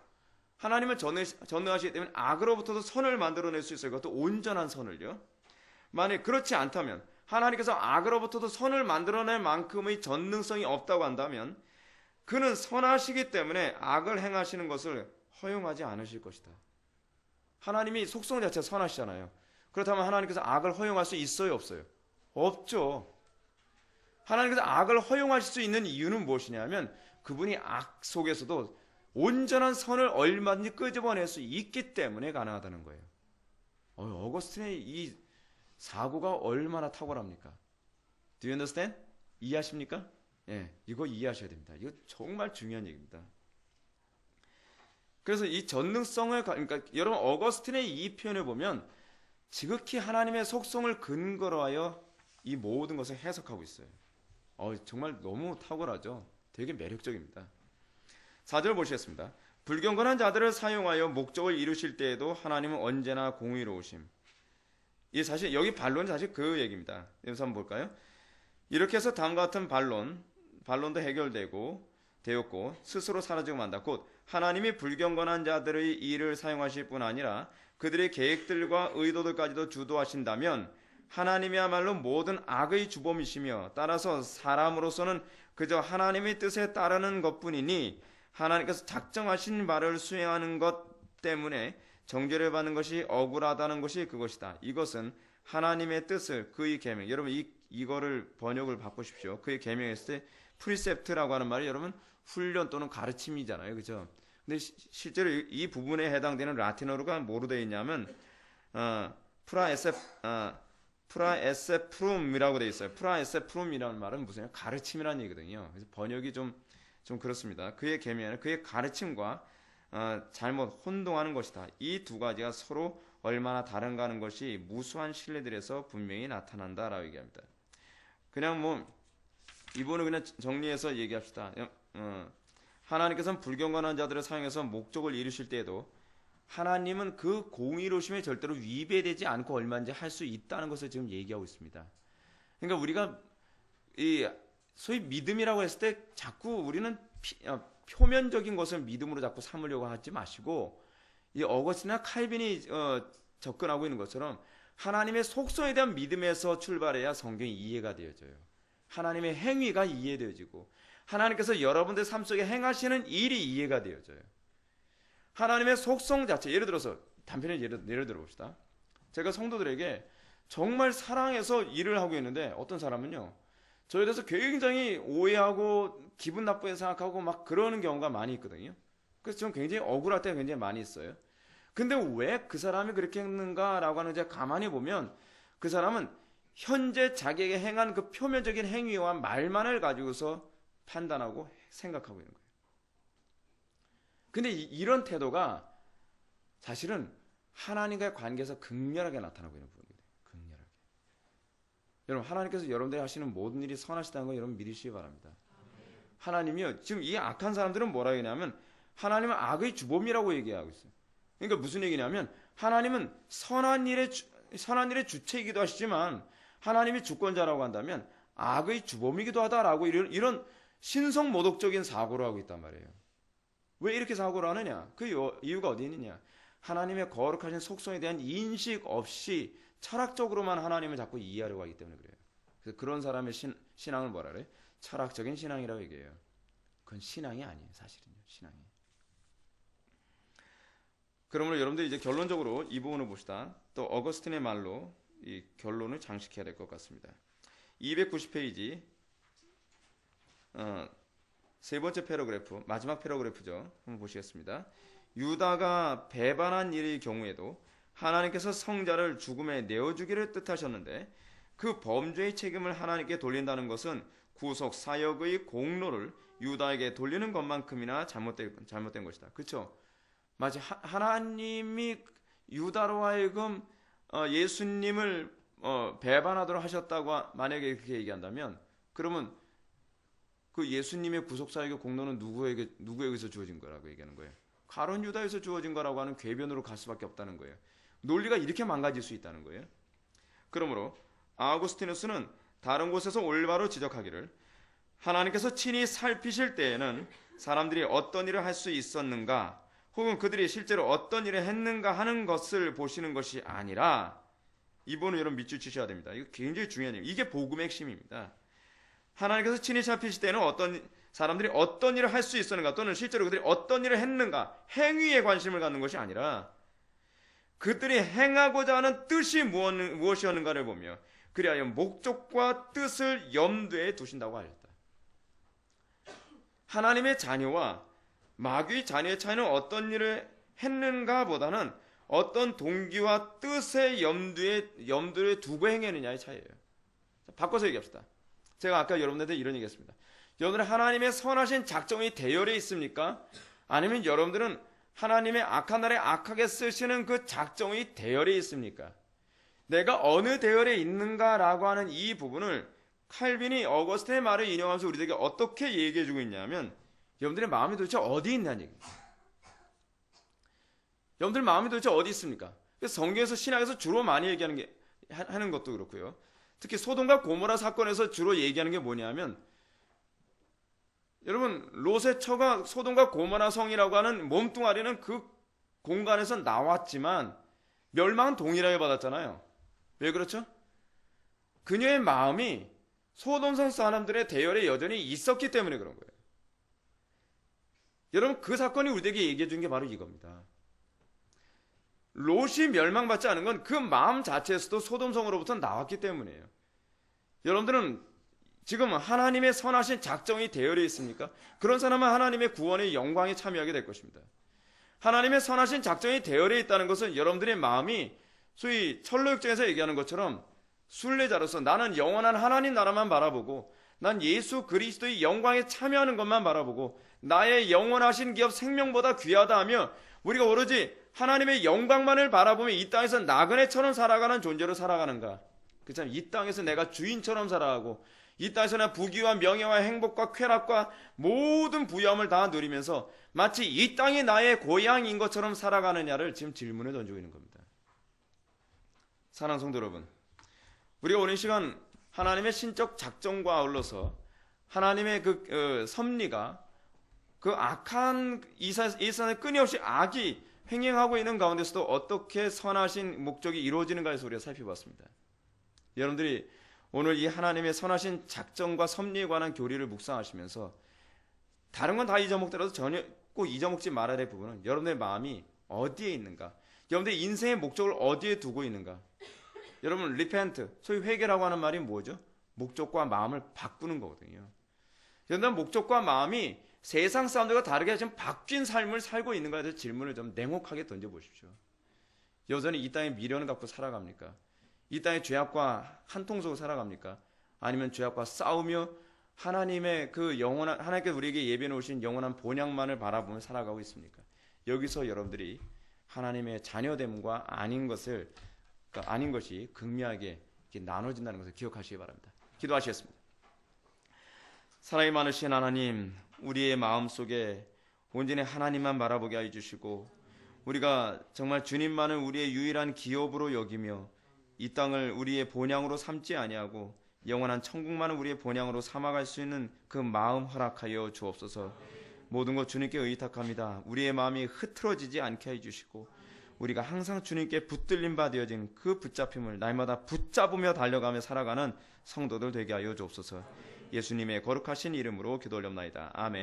하나님은 전능하시기 때문에 악으로부터도 선을 만들어낼 수 있어요. 그것도 온전한 선을요. 만약 그렇지 않다면, 하나님께서 악으로부터도 선을 만들어낼 만큼의 전능성이 없다고 한다면 그는 선하시기 때문에 악을 행하시는 것을 허용하지 않으실 것이다. 하나님이 속성 자체가 선하시잖아요. 그렇다면 하나님께서 악을 허용할 수 있어요, 없어요? 없죠. 하나님께서 악을 허용하실 수 있는 이유는 무엇이냐면 그분이 악 속에서도 온전한 선을 얼마든지 끄집어낼 수 있기 때문에 가능하다는 거예요. 어거스틴의 이 사고가 얼마나 탁월합니까? Do you understand? 이해하십니까? 예, 이거 이해하셔야 됩니다. 이거 정말 중요한 얘기입니다. 그래서 이 전능성을, 그러니까 여러분 어거스틴의 이 표현을 보면 지극히 하나님의 속성을 근거로 하여 이 모든 것을 해석하고 있어요. 정말 너무 탁월하죠. 되게 매력적입니다. 4절 보시겠습니다. 불경건한 자들을 사용하여 목적을 이루실 때에도 하나님은 언제나 공의로우심. 이 사실 여기 반론이 사실 그 얘기입니다. 여기서 한번 볼까요? 이렇게 해서 다음과 같은 반론도 되었고 스스로 사라지고 만다. 곧 하나님이 불경건한 자들의 일을 사용하실 뿐 아니라 그들의 계획들과 의도들까지도 주도하신다면 하나님이야말로 모든 악의 주범이시며 따라서 사람으로서는 그저 하나님의 뜻에 따르는 것뿐이니 하나님께서 작정하신 바를 수행하는 것 때문에 정죄를 받는 것이 억울하다는 것이 그것이다. 이것은 하나님의 뜻을, 그의 계명, 여러분 이거를 번역을 바꾸십시오. 그의 계명했을 때 프리셉트라고 하는 말이 여러분 훈련 또는 가르침이잖아요. 그죠? 근데 실제로 이 부분에 해당되는 라틴어가 뭐로 되어 있냐면 프라에세프룸이라고 되어 있어요. 프라에세프룸이라는 말은 무슨 가르침이라는 얘기거든요. 그래서 번역이 좀 그렇습니다. 그의 계명은 그의 가르침과 잘못 혼동하는 것이다. 이 두 가지가 서로 얼마나 다른가 하는 것이 무수한 신뢰들에서 분명히 나타난다라고 얘기합니다. 그냥 이분은 그냥 정리해서 얘기합시다. 하나님께서는 불경건한 자들을 사용해서 목적을 이루실 때에도 하나님은 그 공의로심에 절대로 위배되지 않고 얼마든지 할 수 있다는 것을 지금 얘기하고 있습니다. 그러니까 우리가 이 소위 믿음이라고 했을 때 자꾸 우리는 표면적인 것을 믿음으로 자꾸 삼으려고 하지 마시고 이 어거스틴이나 칼빈이 접근하고 있는 것처럼 하나님의 속성에 대한 믿음에서 출발해야 성경이 이해가 되어져요. 하나님의 행위가 이해되어지고 하나님께서 여러분들 삶 속에 행하시는 일이 이해가 되어져요. 하나님의 속성 자체, 예를 들어서 단편의 예를 들어봅시다. 제가 성도들에게 정말 사랑해서 일을 하고 있는데 어떤 사람은요 저에 대해서 굉장히 오해하고 기분 나쁘게 생각하고 막 그러는 경우가 많이 있거든요. 그래서 저는 굉장히 억울할 때가 굉장히 많이 있어요. 근데 왜 그 사람이 그렇게 했는가라고 하는 걸 가만히 보면 그 사람은 현재 자기에게 행한 그 표면적인 행위와 말만을 가지고서 판단하고 생각하고 있는 거예요. 근데 이런 태도가 사실은 하나님과의 관계에서 극렬하게 나타나고 있는 부분이에요. 극렬하게. 여러분 하나님께서 여러분들이 하시는 모든 일이 선하시다는 거 여러분 믿으시기 바랍니다. 하나님이요 지금 이 악한 사람들은 뭐라고 얘기하냐면 하나님은 악의 주범이라고 얘기하고 있어요. 그러니까 무슨 얘기냐면 하나님은 선한 일의 주체이기도 하시지만 하나님이 주권자라고 한다면 악의 주범이기도 하다라고 이런 신성모독적인 사고를 하고 있단 말이에요. 왜 이렇게 사고를 하느냐? 그 이유가 어디 있느냐? 하나님의 거룩하신 속성에 대한 인식 없이 철학적으로만 하나님을 자꾸 이해하려고 하기 때문에 그래요. 그래서 그런 사람의 신앙을 뭐라 그래? 철학적인 신앙이라고 얘기해요. 그건 신앙이 아니에요. 사실은요. 신앙이. 그러므로 여러분들 이제 결론적으로 이 부분을 봅시다. 또 어거스틴의 말로 이 결론을 장식해야 될 것 같습니다. 290페이지 세 번째 패러그래프, 마지막 패러그래프죠. 한번 보시겠습니다. 유다가 배반한 일의 경우에도 하나님께서 성자를 죽음에 내어주기를 뜻하셨는데 그 범죄의 책임을 하나님께 돌린다는 것은 구속 사역의 공로를 유다에게 돌리는 것만큼이나 잘못된 것이다. 그렇죠? 마치 하나님이 유다로 하여금 예수님을 배반하도록 하셨다고 만약에 그렇게 얘기한다면, 그러면 그 예수님의 구속 사역의 공로는 누구에게서 주어진 거라고 얘기하는 거예요? 가룟 유다에서 주어진 거라고 하는 궤변으로 갈 수밖에 없다는 거예요. 논리가 이렇게 망가질 수 있다는 거예요. 그러므로 아우구스티누스는 다른 곳에서 올바로 지적하기를, 하나님께서 친히 살피실 때에는 사람들이 어떤 일을 할 수 있었는가, 혹은 그들이 실제로 어떤 일을 했는가 하는 것을 보시는 것이 아니라, 이 부분은 여러분 밑줄 치셔야 됩니다. 이거 굉장히 중요한 일. 이게 복음의 핵심입니다. 하나님께서 친히 살피실 때는 사람들이 어떤 일을 할 수 있었는가, 또는 실제로 그들이 어떤 일을 했는가, 행위에 관심을 갖는 것이 아니라 그들이 행하고자 하는 뜻이 무엇이었는가를 보며 그리하여 목적과 뜻을 염두에 두신다고 하였다. 하나님의 자녀와 마귀의 자녀의 차이는 어떤 일을 했는가 보다는 어떤 동기와 뜻의 염두에 두고 행했느냐의 차이예요. 바꿔서 얘기합시다. 제가 아까 여러분들한테 이런 얘기했습니다. 여러분들 하나님의 선하신 작정이 대열에 있습니까? 아니면 여러분들은 하나님의 악한 날에 악하게 쓰시는 그 작정이 대열에 있습니까? 내가 어느 대열에 있는가라고 하는 이 부분을 칼빈이 어거스틴의 말을 인용하면서 우리에게 어떻게 얘기해주고 있냐면, 여러분들의 마음이 도대체 어디 있냐는 얘기입니다. 여러분들 마음이 도대체 어디 있습니까? 성경에서 신학에서 주로 많이 하는 것도 그렇고요. 특히 소돔과 고모라 사건에서 주로 얘기하는 게 뭐냐면, 여러분 롯의 처가 소돔과 고모라 성이라고 하는 몸뚱아리는 그 공간에서 나왔지만 멸망은 동일하게 받았잖아요. 왜 그렇죠? 그녀의 마음이 소돔성 사람들의 대열에 여전히 있었기 때문에 그런 거예요. 여러분 그 사건이 우리에게 얘기해 준 게 바로 이겁니다. 롯이 멸망받지 않은 건 그 마음 자체에서도 소돔성으로부터 나왔기 때문이에요. 여러분들은 지금 하나님의 선하신 작정이 대열에 있습니까? 그런 사람은 하나님의 구원의 영광에 참여하게 될 것입니다. 하나님의 선하신 작정이 대열에 있다는 것은 여러분들의 마음이 소위 철로역정에서 얘기하는 것처럼 순례자로서 나는 영원한 하나님 나라만 바라보고, 난 예수 그리스도의 영광에 참여하는 것만 바라보고, 나의 영원하신 기업 생명보다 귀하다 하며 우리가 오로지 하나님의 영광만을 바라보며 이 땅에서 나그네처럼 살아가는 존재로 살아가는가? 그렇잖아요. 이 땅에서 내가 주인처럼 살아가고, 이 땅에서 나 부귀와 명예와 행복과 쾌락과 모든 부유함을 다 누리면서 마치 이 땅이 나의 고향인 것처럼 살아가느냐를 지금 질문을 던지고 있는 겁니다. 사랑하는 성도 여러분, 우리가 오늘 시간 하나님의 신적 작정과 아울러서 하나님의 그 섭리가 그 악한 이 세상에 끊임없이 악이 횡행하고 있는 가운데서도 어떻게 선하신 목적이 이루어지는가에서 우리가 살펴봤습니다. 여러분들이 오늘 이 하나님의 선하신 작정과 섭리에 관한 교리를 묵상하시면서 다른 건 다 잊어먹더라도 전혀 꼭 잊어먹지 말아야 될 부분은 여러분의 마음이 어디에 있는가, 여러분들의 인생의 목적을 어디에 두고 있는가. 여러분 repent, 소위 회개라고 하는 말이 뭐죠? 목적과 마음을 바꾸는 거거든요. 여러분 목적과 마음이 세상 사람들과 다르게 지금 바뀐 삶을 살고 있는가에 대해서 질문을 좀 냉혹하게 던져보십시오. 여전히 이 땅에 미련을 갖고 살아갑니까? 이 땅의 죄악과 한통속으로 살아갑니까? 아니면 죄악과 싸우며 하나님의 그 영원한, 하나님께서 우리에게 예비해 놓으신 영원한 본향만을 바라보며 살아가고 있습니까? 여기서 여러분들이 하나님의 자녀됨과 아닌 것이 극명하게 나눠진다는 것을 기억하시기 바랍니다. 기도하시겠습니다. 사랑이 많으신 하나님, 우리의 마음속에 온전히 하나님만 바라보게 해주시고, 우리가 정말 주님만을 우리의 유일한 기업으로 여기며 이 땅을 우리의 본향으로 삼지 아니하고 영원한 천국만을 우리의 본향으로 삼아갈 수 있는 그 마음 허락하여 주옵소서. 모든 것 주님께 의탁합니다. 우리의 마음이 흐트러지지 않게 해주시고 우리가 항상 주님께 붙들림 바 되어진 그 붙잡힘을 날마다 붙잡으며 달려가며 살아가는 성도들 되게 하여 주옵소서. 예수님의 거룩하신 이름으로 기도 올렵나이다. 아멘.